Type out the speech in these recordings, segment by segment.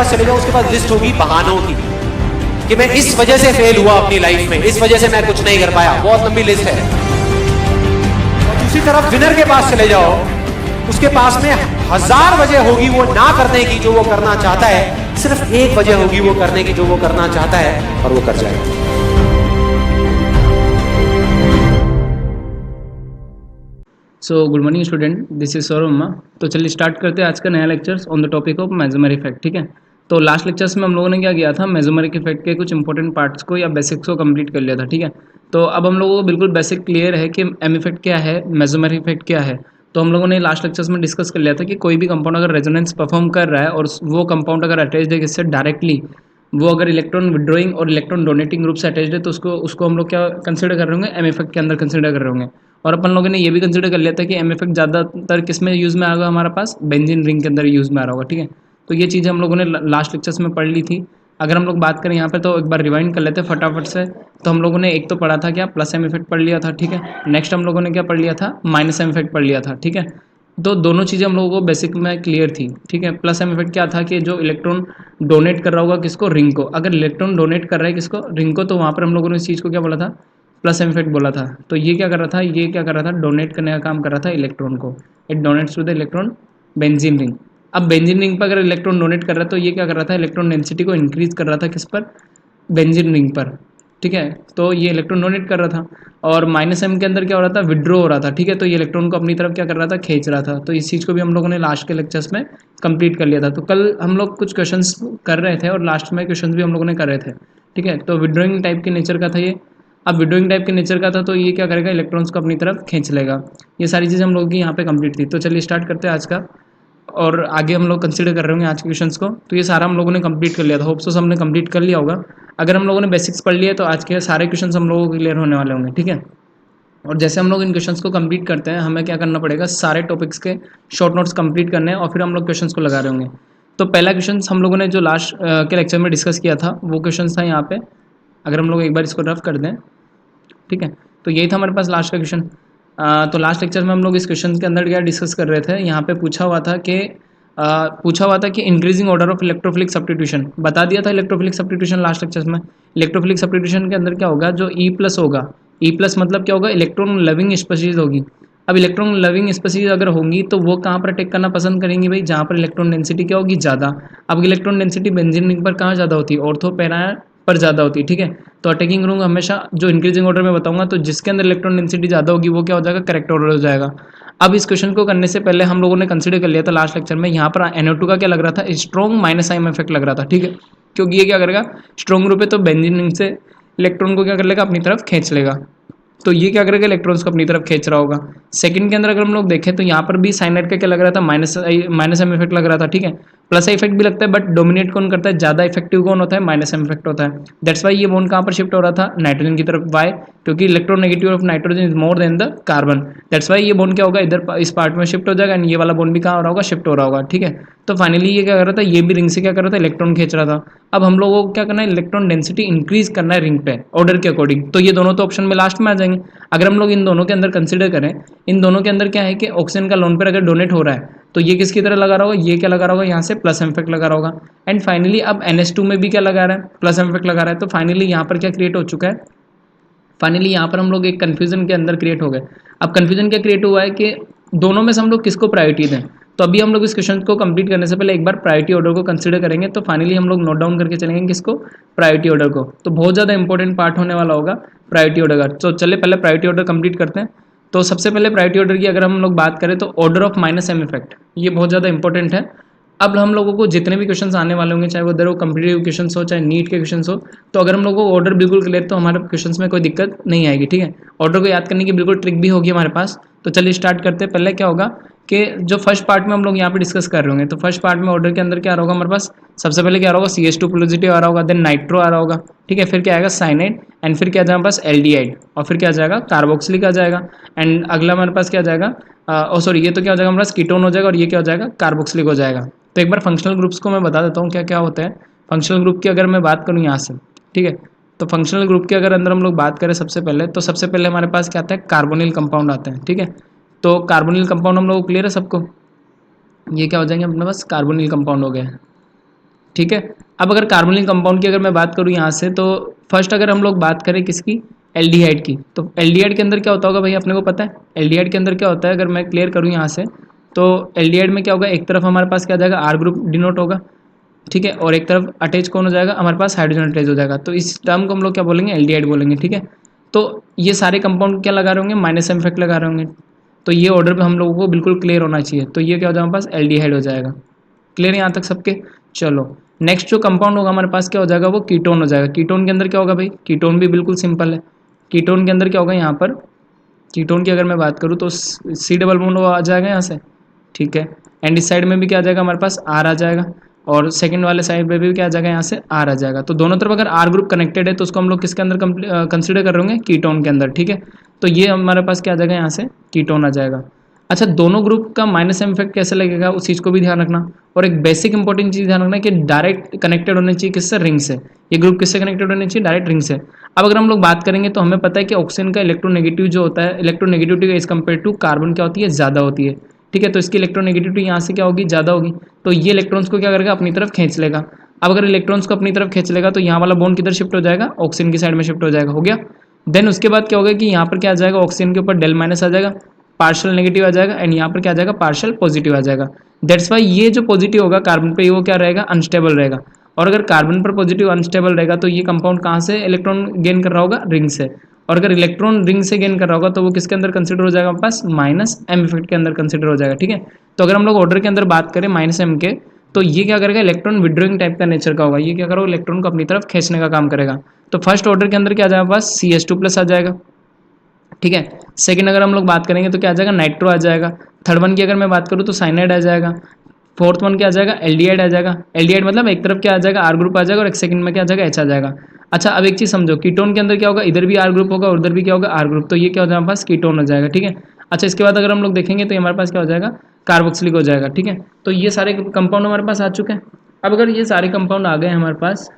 पास चले जाओ, उसके पास लिस्ट होगी बहानों की कि मैं इस वजह से फेल हुआ अपनी लाइफ में, इस वजह से मैं कुछ नहीं कर पाया, बहुत लंबी लिस्ट है। और दूसरी तरफ विनर के पास चले जाओ, उसके पास में 1000 वजह होगी वो ना करने की जो वो करना चाहता है, सिर्फ एक वजह होगी वो करने की जो वो करना चाहता है, और वो कर जाएगा। So good morning student, this is Saurabh. तो चलिए स्टार्ट करते हैं आज का नया lectures on the topic of mesomer effect. ठीक है, तो लास्ट लेक्चर्स में हम लोगों ने क्या किया था, मेसोमेरिक इफेक्ट के कुछ इंपॉर्टेंट पार्ट्स को या बेसिक्स को कंप्लीट कर लिया था। ठीक है, तो अब हम लोगों को बिल्कुल बेसिक क्लियर है कि एम इफेक्ट क्या है, मेसोमेरिक इफेक्ट क्या है। तो हम लोगों ने लास्ट लेक्चर्स में डिस्कस कर लिया था कि कोई भी कंपाउंड अगर रेजोनेंस परफॉर्म कर रहा है और वो कंपाउंड अगर अटैच्ड है किससे डायरेक्टली, वो अगर इलेक्ट्रॉन विड्रॉइंग और इलेक्ट्रॉन डोनेटिंग ग्रुप से अटैच्ड है, तो उसको हम लोग क्या कंसिडर कर रहे होंगे, एम इफेक्ट के अंदर कंसिडर कर रहे होंगे। और अपन लोगों ने ये भी कंसिडर कर लिया था कि एम इफेक्ट ज़्यादातर किस में यूज़ में आएगा, हमारे पास बेंजीन रिंग के अंदर यूज़ में आ रहा होगा। ठीक है, तो ये चीज़ें हम लोगों ने लास्ट लेक्चर्स में पढ़ ली थी। अगर हम लोग बात करें यहाँ पे तो एक बार रिवाइंड कर लेते हैं फटाफट से। तो हम लोगों ने एक तो पढ़ा था क्या, प्लस एम इफेक्ट पढ़ लिया था। ठीक है, नेक्स्ट हम लोगों ने क्या पढ़ लिया था, माइनस एम इफेक्ट पढ़ लिया था। ठीक है, तो दोनों चीज़ें हम लोगों को बेसिक में क्लियर थी। ठीक है, प्लस एम इफेक्ट क्या था कि जो इलेक्ट्रॉन डोनेट कर रहा होगा किसको, रिंग को, अगर इलेक्ट्रॉन डोनेट कर रहा है किसको, रिंग को, तो वहाँ पर हम लोगों ने इस चीज़ को क्या बोला था, प्लस एम इफेक्ट बोला था। तो ये क्या कर रहा था, ये क्या कर रहा था, डोनेट करने का काम कर रहा था इलेक्ट्रॉन को। It donates to the electron benzene ring. अब बेंजीन रिंग पर अगर इलेक्ट्रॉन डोनेट कर रहा है तो ये क्या कर रहा था, इलेक्ट्रॉन डेंसिटी को इंक्रीज कर रहा था किस पर, बेंजीन रिंग पर। ठीक है, तो ये इलेक्ट्रॉन डोनेट कर रहा था। और माइनस एम के अंदर क्या हो रहा था, विड्रॉ हो रहा था। ठीक है, तो ये इलेक्ट्रॉन को अपनी तरफ क्या कर रहा था, खींच रहा था। तो इस चीज़ को भी हम लोगों ने लास्ट के लेक्चर्स में कंप्लीट कर लिया था। तो कल हम लोग कुछ क्वेश्चंस कर रहे थे और लास्ट में क्वेश्चंस भी हम लोगों ने कर रहे थे। ठीक है, तो विड्रॉइंग टाइप के नेचर का था ये। अब विड्रॉइंग टाइप के नेचर का था तो ये क्या करेगा, इलेक्ट्रॉन्स को अपनी तरफ खींच लेगा। ये सारी चीज़ें हम लोगों की यहाँ पे कंप्लीट थी। तो चलिए स्टार्ट करते हैं आज का, और आगे हम लोग कंसीडर कर रहे होंगे आज के क्वेश्चंस को। तो ये सारा हम लोगों ने कंप्लीट कर लिया था, होप सो हमने कंप्लीट कर लिया होगा। अगर हम लोगों ने बेसिक्स पढ़ लिए तो आज के सारे क्वेश्चंस हम लोगों को क्लियर होने वाले होंगे। ठीक है, और जैसे हम लोग इन क्वेश्चंस को कंप्लीट करते हैं, हमें क्या करना पड़ेगा, सारे टॉपिक्स के शॉर्ट नोट्स कंप्लीट करने हैं और फिर हम लोग क्वेश्चंस को लगा रहे होंगे। तो पहला क्वेश्चन हम लोगों ने जो लास्ट के लेक्चर में डिस्कस किया था वो क्वेश्चन था यहाँ पे। अगर हम लोग एक बार इसको रफ कर दें, ठीक है, तो यही था हमारे पास लास्ट का क्वेश्चन। तो लास्ट लेक्चर में हम लोग इस क्वेश्चन के अंदर क्या डिस्कस कर रहे थे, यहाँ पे पूछा हुआ था कि increasing order of electrophilic substitution, बता दिया था इलेक्ट्रोफिलिक सब्स्टिट्यूशन लास्ट लेक्चर में। इलेक्ट्रोफिलिक सब्स्टिट्यूशन के अंदर क्या होगा, जो ई प्लस होगा, ई प्लस मतलब क्या होगा, इलेक्ट्रॉन लविंग स्पीशीज होगी। अब इलेक्ट्रॉन लविंग स्पीशीज अगर होंगी तो वो कहाँ पर अटैक करना पसंद करेंगी भाई, जहाँ पर इलेक्ट्रॉन डेंसिटी क्या होगी, ज़्यादा। अब इलेक्ट्रॉन डेंसिटी बेंजीन रिंग पर कहाँ ज़्यादा होती है, ऑर्थो पैरा पर ज़्यादा होती है। ठीक है, तो अटैकिंग करूँगा हमेशा जो इंक्रीजिंग ऑर्डर में बताऊंगा, तो जिसके अंदर इलेक्ट्रॉन डेंसिटी ज़्यादा होगी वो क्या हो जाएगा, करेक्ट ऑर्डर हो जाएगा। अब इस क्वेश्चन को करने से पहले हम लोगों ने कंसीडर कर लिया था लास्ट लेक्चर में, यहाँ पर NO2 का क्या लग रहा था, स्ट्रॉन्ग माइनस आइम इफेक्ट लग रहा था। ठीक है, क्योंकि ये क्या करेगा, स्ट्रॉन्ग ग्रुप है तो बेंजीन रिंग से इलेक्ट्रॉन को क्या कर लेगा, अपनी तरफ खींच लेगा। तो ये क्या करेगा, इलेक्ट्रॉन्स को अपनी तरफ खींच रहा होगा। सेकंड के अंदर अगर हम लोग देखें तो यहाँ पर भी साइनाइड का क्या लग रहा था, माइनस एम इफेक्ट लग रहा था। ठीक है, प्लस इफेक्ट भी लगता है बट डोमिनेट कौन करता है, ज़्यादा इफेक्टिव कौन होता है, माइनस एम इफेक्ट होता है। दैट्स वाई ये बॉन्ड कहाँ पर शिफ्ट हो रहा था, नाइट्रोजन की तरफ। वाई, क्योंकि electronegative of nitrogen is more than the carbon. That's why ये बॉन्ड क्या होगा, इधर इस पार्ट में शिफ्ट हो जाएगा एंड ये वाला बॉन्ड भी कहाँ हो रहा होगा, शिफ्ट हो रहा होगा। ठीक है, तो फाइनली ये क्या कर रहा था, ये भी रिंग से क्या कर रहा था, इलेक्ट्रॉन खींच रहा था। अब हम लोगों को क्या करना है, इलेक्ट्रॉन डेंसिटी इंक्रीज करना है रिंग पे ऑर्डर के अकॉर्डिंग। तो ये दोनों तो ऑप्शन में लास्ट में आ जाएंगे। अगर हम लोग इन दोनों के अंदर कंसिडर करें, इन दोनों के अंदर क्या है कि ऑक्सीजन का लोन पर अगर डोनेट हो रहा है तो ये किसकी तरह लगा रहा होगा, ये क्या लगा रहा होगा, यहाँ से प्लस इफेक्ट लगा रहा होगा। एंड फाइनली अब NH2 में भी क्या लगा रहा है, प्लस इफेक्ट लगा रहा है। तो फाइनली यहाँ पर क्या क्रिएट हो चुका है, फाइनली यहाँ पर हम लोग एक कन्फ्यूजन के अंदर क्रिएट हो गए। अब कन्फ्यूजन क्या क्रिएट हुआ है कि दोनों में से हम लोग किसको प्रायोरिटी दें। तो अभी हम लोग इस क्वेश्चन को कंप्लीट करने से पहले एक बार प्रायोरिटी ऑर्डर को कंसीडर करेंगे। तो फाइनली हम लोग नोट डाउन करके चलेंगे किसको, प्रायोरिटी ऑर्डर को। तो बहुत ज़्यादा इंपॉर्टेंट पार्ट होने वाला होगा प्रायोरिटी ऑर्डर का। तो चलिए पहले प्रायोरिटी ऑर्डर कंप्लीट करते हैं। तो सबसे पहले प्रायोरिटी ऑर्डर की अगर हम लोग बात करें तो order of minus M effect, ये बहुत ज़्यादा इंपॉर्टेंट है। अब हम लोगों को जितने भी क्वेश्चंस आने वाले होंगे, चाहे वो उधर वो कम्पिटेटिव क्वेश्चंस हो चाहे नीट के क्वेश्चंस हो, तो अगर हम लोगों को ऑर्डर बिल्कुल क्लियर तो हमारे क्वेश्चंस में कोई दिक्कत नहीं आएगी। ठीक है, ऑर्डर को याद करने की बिल्कुल ट्रिक भी होगी हमारे पास। तो चलिए स्टार्ट करते हैं। पहले क्या होगा कि जो फर्स्ट पार्ट में हम लोग यहाँ पे डिस्कस कर रहे होंगे, तो फर्स्ट पार्ट में ऑर्डर के अंदर क्या आ रहा होगा हमारे पास, सबसे पहले क्या आ रहा होगा, CH2 पॉजिटिव आ रहा होगा, देन नाइट्रो आ रहा होगा। ठीक है, फिर क्या आएगा, साइनाइड, एंड फिर क्या आ जाएगा बस एल्डिहाइड, और फिर क्या आ जाएगा, कार्बोक्सिलिक आ जाएगा। एंड अगला हमारे पास क्या आ जाएगा, सॉरी ये तो क्या हो जाएगा हमारे पास, कीटोन हो जाएगा, और ये क्या हो जाएगा, कार्बोक्सिलिक हो जाएगा। तो एक बार फंक्शनल ग्रुप्स को मैं बता देता हूँ क्या क्या होता है। फंक्शनल ग्रुप की अगर मैं बात करूँ यहाँ से, ठीक है, तो फंक्शनल ग्रुप के अगर अंदर हम लोग बात करें सबसे पहले, तो सबसे पहले हमारे पास क्या आता है, कार्बोनिल कंपाउंड आते हैं। ठीक है, तो कार्बोनिल कंपाउंड हम लोग को क्लियर है सबको, ये क्या हो जाएंगे अपने पास, कार्बोनिल कंपाउंड हो गए। ठीक है। अब अगर कार्बोनिल कंपाउंड की अगर मैं बात करूँ यहाँ से, तो फर्स्ट अगर हम लोग बात करें किसकी, एल्डिहाइड की, तो एल्डिहाइड के अंदर क्या होता होगा भाई अपने को पता है। एल्डिहाइड के अंदर क्या होता है, अगर मैं क्लियर करूँ यहाँ से, तो एल्डिहाइड में क्या होगा, एक तरफ हमारे पास क्या आ जाएगा, आर ग्रुप डिनोट होगा, ठीक है, और एक तरफ अटैच कौन हो जाएगा, हमारे पास हाइड्रोजन अटैच हो जाएगा। तो इस टर्म को हम लोग क्या बोलेंगे, एल्डिहाइड बोलेंगे, ठीक है। तो ये सारे कंपाउंड क्या लगा रहे होंगे, माइनस एम इफेक्ट लगा रहे होंगे। तो ये ऑर्डर पे हम लोगों को बिल्कुल क्लियर होना चाहिए। तो ये क्या हो जाएगा हमारे पास, एल्डिहाइड हो जाएगा। क्लियर यहाँ तक सबके। चलो नेक्स्ट जो कंपाउंड होगा हमारे पास क्या हो जाएगा, वो कीटोन हो जाएगा। कीटोन के अंदर क्या होगा भाई, कीटोन भी बिल्कुल सिंपल है। कीटोन के अंदर क्या होगा यहाँ पर, कीटोन की अगर मैं बात करूँ तो सी डबल बॉन्ड आ जाएगा यहाँ से, ठीक है। एंड इस साइड में भी क्या आ जाएगा हमारे पास, आर आ जाएगा, और सेकंड वाले साइड पे भी क्या आ जाएगा, यहाँ से आर आ जाएगा। तो दोनों तरफ अगर आर ग्रुप कनेक्टेड है तो उसको हम लोग किसके अंदर कंसिडर कर रहे होंगे, कीटोन के अंदर, ठीक है। तो ये हमारे पास क्या आ जाएगा, यहाँ से कीटोन आ जाएगा। अच्छा, दोनों ग्रुप का माइनस एम इफेक्ट कैसे लगेगा उस चीज़ को भी ध्यान रखना। और एक बेसिक इंपॉर्टेंट चीज़ ध्यान रखना कि डायरेक्ट कनेक्टेड होने चाहिए किससे, रिंग से। ये ग्रुप किससे कनेक्टेड होने चाहिए, डायरेक्ट रिंग से। अब अगर हम लोग बात करेंगे तो हमें पता है कि ऑक्सीजन का इलेक्ट्रोनेगेटिव जो होता है, electronegativity as compare to carbon क्या होती है, ज़्यादा होती है, ठीक है। तो इसकी इलेक्ट्रोनेगेटिविटी यहाँ से क्या होगी, ज़्यादा होगी। तो ये इलेक्ट्रॉन्स को क्या करेगा, अपनी तरफ खींच लेगा। अब अगर इलेक्ट्रॉन्स को अपनी तरफ खींच लेगा तो यहाँ वाला बॉन्ड किधर शिफ्ट हो जाएगा, ऑक्सीजन की साइड में शिफ्ट हो जाएगा, हो गया। देन उसके बाद क्या होगा कि यहाँ पर क्या आ जाएगा, ऑक्सीजन के ऊपर डेल माइनस आ जाएगा, पार्शियल नेगेटिव आ जाएगा, एंड यहाँ पर क्या आ जाएगा, पार्शियल पॉजिटिव आ जाएगा। दैट्स वाई ये जो पॉजिटिव होगा कार्बन पे, वो क्या रहेगा, अनस्टेबल रहेगा। और अगर कार्बन पर पॉजिटिव अनस्टेबल रहेगा तो ये कंपाउंड कहाँ से इलेक्ट्रॉन गेन कर रहा होगा, रिंग से। और अगर इलेक्ट्रॉन रिंग से गेन कर रहा होगा तो वो किसके अंदर कंसिडर हो जाएगा, पास माइनस एम इफेक्ट के अंदर कंसिडर हो जाएगा, ठीक है। तो अगर हम लोग ऑर्डर के अंदर बात करें माइनस एम के, तो ये क्या करेगा, इलेक्ट्रॉन विड्रॉइंग टाइप का नेचर का होगा। ये क्या करेगा, इलेक्ट्रॉन को अपनी तरफ खींचने का काम करेगा। तो फर्स्ट ऑर्डर के अंदर क्या आ जाएगा, पास CH2+ आ जाएगा, ठीक है। सेकंड अगर हम लोग बात करेंगे तो क्या आ जाएगा, नाइट्रो आ जाएगा। थर्ड वन की अगर मैं बात करूँ तो साइनाइड आ जाएगा। फोर्थ वन क्या आ जाएगा, एल्डिहाइड आ जाएगा। एल्डिहाइड मतलब एक तरफ क्या आ जाएगा, आर ग्रुप आ जाएगा, और एक सेकंड में क्या आ जाएगा, एच आ जाएगा। अच्छा, अब एक चीज़ समझो, कीटोन के अंदर क्या होगा, इधर भी आर ग्रुप होगा और उधर भी क्या होगा, आर ग्रुप। तो ये क्या हो जाएगा, हमारे पास कीटोन हो जाएगा, ठीक है। अच्छा, इसके बाद अगर हम लोग देखेंगे तो हमारे पास क्या हो जाएगा, कार्बोक्सिलिक हो जाएगा, ठीक है। तो ये सारे कंपाउंड हमारे पास आ चुके हैं। अब अगर ये सारे कंपाउंड आ गए हमारे पास,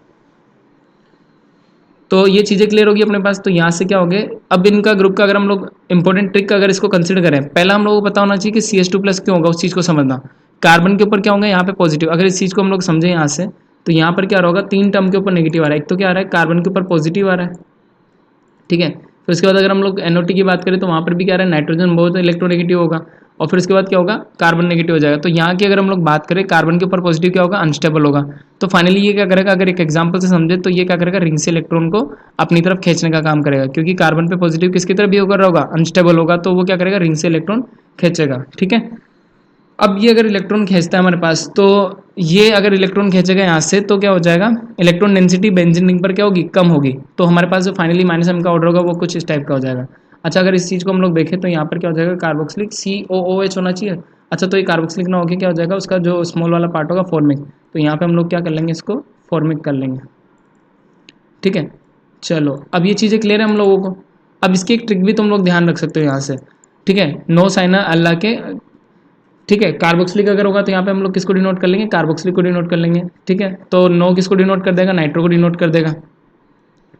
तो ये चीज़ें क्लियर होगी अपने पास। तो यहाँ से क्या हो गए, अब इनका ग्रुप का अगर हम लोग इंपॉर्टेंट ट्रिक अगर इसको कंसिडर करें, पहला हम लोगों को पता होना चाहिए कि CH2+ क्यों होगा, उस चीज़ को समझना। कार्बन के ऊपर क्या होगा, यहाँ पे पॉजिटिव। अगर इस चीज़ को हम लोग समझें यहाँ से, तो यहाँ पर क्या होगा, 3 टर्म के ऊपर नेगेटिव आ रहा है। एक तो क्या आ रहा है, कार्बन के ऊपर पॉजिटिव आ रहा है, ठीक है। फिर उसके बाद अगर हम लोग NO2 की बात करें तो वहाँ पर भी क्या आ रहा है, नाइट्रोजन बहुत इलेक्ट्रोनेगेटिव होगा। और फिर उसके बाद क्या होगा, कार्बन नेगेटिव हो जाएगा। तो यहाँ की अगर हम लोग बात करें, कार्बन के ऊपर पॉजिटिव क्या होगा, अनस्टेबल होगा। तो फाइनली ये क्या करेगा, अगर एक एग्जांपल से समझे तो ये क्या करेगा, रिंग से इलेक्ट्रॉन को अपनी तरफ खींचने का काम करेगा। क्योंकि कार्बन पे पॉजिटिव किसकी तरफ भी होगा, अनस्टेबल होगा, तो वो क्या करेगा, रिंग से इलेक्ट्रॉन खींचेगा, ठीक है। अब ये अगर इलेक्ट्रॉन खींचता है हमारे पास, तो ये अगर इलेक्ट्रॉन खींचेगा यहाँ से तो क्या हो जाएगा, इलेक्ट्रॉन डेंसिटी बेंजीन रिंग पर क्या होगी, कम होगी। तो हमारे पास जो फाइनली माइनस एम का ऑर्डर होगा वो कुछ इस टाइप का हो जाएगा। अच्छा, अगर इस चीज़ को हम लोग देखें तो यहाँ पर क्या हो जाएगा, कार्बोक्सिलिक COOH होना चाहिए। अच्छा, तो ये कार्बोक्सिलिक ना होकर क्या हो जाएगा, उसका जो स्मॉल वाला पार्ट होगा फॉर्मिक। तो यहाँ पर हम लोग क्या कर लेंगे, इसको फॉर्मिक कर लेंगे, ठीक है। चलो, अब ये चीज़ें क्लियर है हम लोगों को। अब इसकी एक ट्रिक भी तुम लोग ध्यान रख सकते हो यहाँ से, ठीक है। नो साइन अल्लाह के, ठीक है। कार्बोक्सिलिक अगर होगा तो यहाँ पे हम लोग किसको डिनोट कर लेंगे, कार्बोक्सिलिक को डिनोट कर लेंगे, ठीक है। तो नो किसको डिनोट कर देगा, नाइट्रो को डिनोट कर देगा,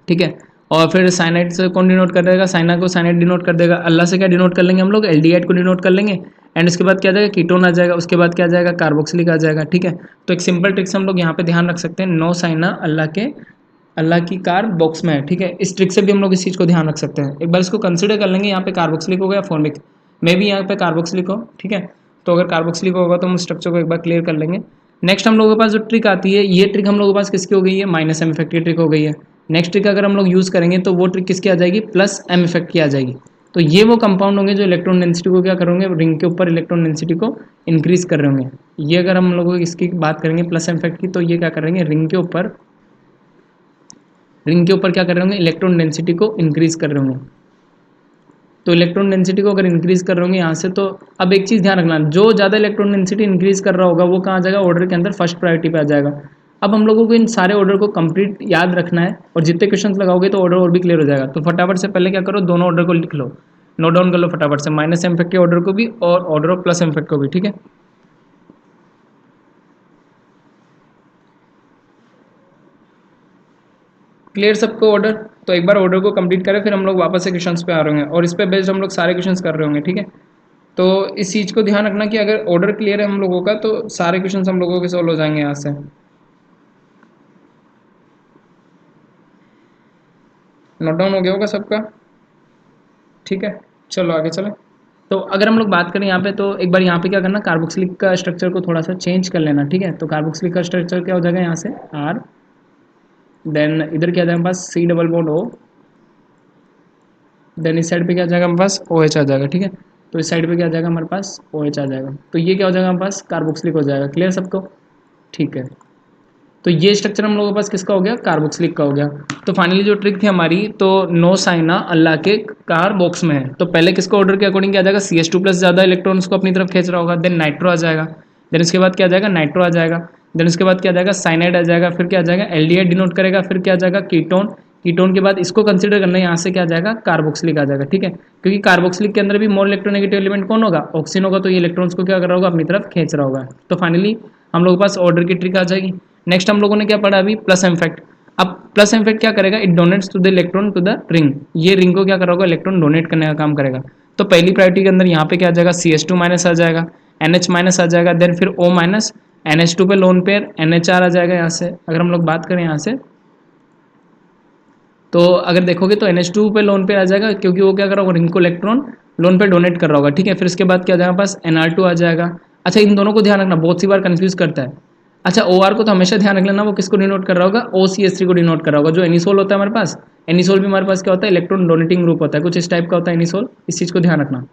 ठीक है। और फिर साइनाइड से कौन डिनोट कर देगा, साइना को साइनाइड डिनोट कर देगा। अल्लाह से क्या डिनोट कर लेंगे हम लोग, एल्डिहाइड को डिनोट कर लेंगे। एंड उसके बाद क्या आ जाएगा, कीटोन आ जाएगा। उसके बाद क्या आ जाएगा, कार्बोक्सिलिक आ जाएगा, ठीक है। तो एक सिंपल ट्रिक से हम लोग यहाँ पे ध्यान रख सकते हैं, नो साइना अल्लाह की कार बॉक्स में है, ठीक है। इस ट्रिक से भी हम लोग इस चीज़ को ध्यान रख सकते हैं। एक बार इसको कंसिडर कर लेंगे, यहाँ पे कार्बोक्सिलिक हो गया, फॉर्मिक मे भी यहाँ पे कार्बोक्सिलिक हो, ठीक है। तो अगर कार्बोक्सिलिक होगा तो हम स्ट्रक्चर को एक बार क्लियर कर लेंगे। नेक्स्ट हम लोगों के पास जो ट्रिक आती है, ये ट्रिक हम लोगों के पास किसकी हो गई है, माइनस एम इफेक्ट की ट्रिक हो गई है। नेक्स्ट ट्रिक अगर हम लोग यूज़ करेंगे तो वो ट्रिक किसकी आ जाएगी, प्लस एम इफेक्ट की आ जाएगी। तो ये वो कंपाउंड होंगे जो इलेक्ट्रॉन डेंसिटी को क्या करेंगे, रिंग के ऊपर इलेक्ट्रॉन डेंसिटी को इंक्रीज कर रहे होंगे। ये अगर हम लोगों को इसकी बात करेंगे प्लस एम इफेक्ट की, तो ये क्या करेंगे, रिंग के ऊपर क्या कर रहे होंगे, इलेक्ट्रॉन डेंसिटी को इंक्रीज कर रहे होंगे। तो इलेक्ट्रॉन डेंसिटी को अगर इंक्रीज कर रहे होंगे यहाँ से, तो अब एक चीज़ ध्यान रखना, जो ज़्यादा इलेक्ट्रॉन डेंसिटी इंक्रीज कर रहा होगा वो कहाँ आ जाएगा, ऑर्डर के अंदर फर्स्ट प्रायोरिटी पे आ जाएगा। अब हम लोगों को इन सारे ऑर्डर को कंप्लीट याद रखना है, और जितने क्वेश्चंस लगाओगे तो ऑर्डर और भी क्लियर हो जाएगा। तो फटाफट से पहले क्या करो, दोनों ऑर्डर को लिख लो, नोट डाउन कर लो फटाफट से, माइनस एम इफेक्ट के ऑर्डर को भी और order of plus M effect को भी, ठीक है। क्लियर सबको ऑर्डर। तो एक बार ऑर्डर को कंप्लीट करें, फिर हम लोग वापस से क्वेश्चंस पे आ रहे होंगे, और इस पे बेस्ड हम लोग सारे क्वेश्चंस कर रहे होंगे, ठीक है। तो इस चीज़ को ध्यान रखना कि अगर ऑर्डर क्लियर है हम लोगों का तो सारे क्वेश्चंस हम लोगों के सॉल्व हो जाएंगे यहाँ से। नोट डाउन हो गया होगा सबका, ठीक है। चलो आगे चलें। तो अगर हम लोग बात करें यहाँ पे, तो एक बार यहाँ पे क्या करना, कार्बोक्सिलिक का स्ट्रक्चर को थोड़ा सा चेंज कर लेना, ठीक है। तो कार्बोक्सिलिक का स्ट्रक्चर क्या हो जाएगा यहाँ से आर, देन इधर क्या आ जाएगा पास C double bond O, then इस साइड पे क्या आ जाएगा हमारे पास ओ एच आ जाएगा, ठीक है। तो इस साइड पे क्या आ जाएगा हमारे पास ओ एच आ जाएगा, तो ये क्या हो जाएगा हमारे पास कार्बोक्सिलिक हो जाएगा। क्लियर सबको, ठीक है। तो ये स्ट्रक्चर हम लोगों के पास किसका हो गया, कार्बोक्सिलिक का हो गया। तो फाइनली जो ट्रिक थी हमारी, तो नो साइना अल्लाह के कार बॉक्स में है, तो पहले किसको ऑर्डर के अकॉर्डिंग क्या आ जाएगा, CH2+ ज़्यादा इलेक्ट्रॉन्स को अपनी तरफ खींच रहा होगा, देन नाइट्रो आ जाएगा, देन उसके बाद क्या आ जाएगा नाइट्रो आ जाएगा, देन उसके बाद क्या आ जाएगा साइनाइड आ जाएगा, फिर क्या आ जाएगा एल्डिहाइड डिनोट करेगा, फिर क्या आ जाएगा कीटोन, कीटोन के बाद इसको कंसिडर करना है, यहाँ से क्या आ जाएगा कार्बोक्सिलिक आ जाएगा, ठीक है। क्योंकि कार्बोक्सिलिक के अंदर भी मोर इलेक्ट्रोनेगेटिव एलिमेंट कौन होगा, ऑक्सीजन होगा, तो ये इलेक्ट्रॉन्स को क्या कर रहा होगा अपनी तरफ खींच रहा होगा। तो फाइनली हम लोगों के पास ऑर्डर की ट्रिक आ जाएगी। नेक्स्ट हम लोगों ने क्या पढ़ा अभी, प्लस इम्फेक्ट। अब प्लस इम्फेक्ट क्या करेगा, it donates to the electron to the ring, ये रिंग को क्या करोगा इलेक्ट्रॉन डोनेट करने का काम करेगा। तो पहली प्रायोरिटी के अंदर यहाँ पे क्या आ जाएगा CH2- आ जाएगा, NH- आ जाएगा, देन फिर O-, NH2 पे लोन पेयर NHR आ जाएगा। यहाँ से अगर हम लोग बात करें यहाँ से, तो अगर देखोगे तो NH2 पे लोन पे आ जाएगा, क्योंकि वो क्या कर रहा होगा रिंग को इलेक्ट्रॉन लोन पे डोनेट कर रहा होगा, ठीक है। फिर उसके बाद क्या आ जाएगा पास NR2 आ जाएगा। अच्छा इन दोनों को ध्यान रखना, बहुत सी बार कंफ्यूज करता है। अच्छा OR को तो हमेशा ध्यान रख लेना, वो किसको डिनोट कर रहा होगा, OCH3 को डिनोट कर रहा होगा। जो एनिसोल होता है हमारे पास, एनिसोल भी हमारे पास क्या होता है इलेक्ट्रॉन डोनेटिंग ग्रुप होता है, कुछ इस टाइप का होता है एनिसोल, इस चीज़ को ध्यान रखना,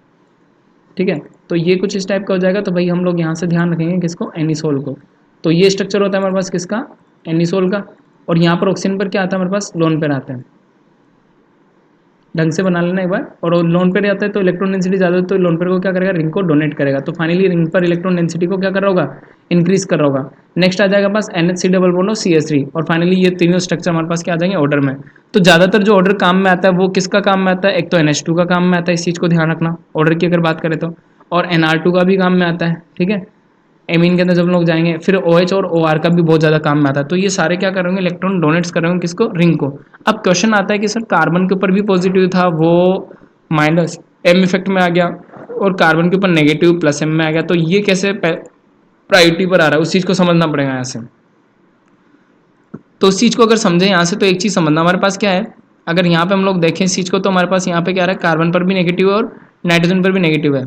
ठीक है। तो ये कुछ इस टाइप का हो जाएगा, तो भाई हम लोग यहाँ से ध्यान रखेंगे किसको, एनिसोल को। तो ये स्ट्रक्चर होता है हमारे पास किसका, एनिसोल का। और यहाँ पर ऑक्सीजन पर क्या आता है हमारे पास, लोन पेयर आता है। ढंग से बना लेना एक बार। और लोन पेयर आता है तो इलेक्ट्रॉन डेंसिटी ज़्यादा है, तो लोन पेयर को क्या करेगा रिंग को डोनेट करेगा। तो फाइनली रिंग पर इलेक्ट्रॉन डेंसिटी को क्या कर रहा होगा, इंक्रीज कर रहा होगा। नेक्स्ट आ जाएगा पास NH3 डबल बॉन्ड और CH3, और फाइनली ये तीनों स्ट्रक्चर हमारे पास क्या आ जाएंगे ऑर्डर में। तो ज़्यादातर जो ऑर्डर काम में आता है वो किसका काम में आता है, एक तो NH2 का काम में आता है, इस चीज़ को ध्यान रखना ऑर्डर की अगर बात करें तो, और NR2 का भी काम में आता है, ठीक है। एमीन के अंदर जब हम लोग जाएंगे, फिर OH और OR का भी बहुत ज़्यादा काम में आता है। तो ये सारे क्या करेंगे इलेक्ट्रॉन डोनेट्स करेंगे किसको, रिंग को। अब क्वेश्चन आता है कि सर कार्बन के ऊपर भी पॉजिटिव था, वो -m इफेक्ट में आ गया, और कार्बन के ऊपर नेगेटिव +m में आ गया, तो ये कैसे प्रायोरिटी पर आ रहा है, उस चीज़ को समझना पड़ेगा यहाँ से। तो उस चीज़ को अगर समझें यहाँ से, तो एक चीज़ समझना हमारे पास क्या है, अगर यहाँ पे हम लोग देखें इस चीज़ को, तो हमारे पास यहाँ पे क्या आ रहा है, कार्बन पर भी नेगेटिव है और नाइट्रोजन पर भी नेगेटिव है।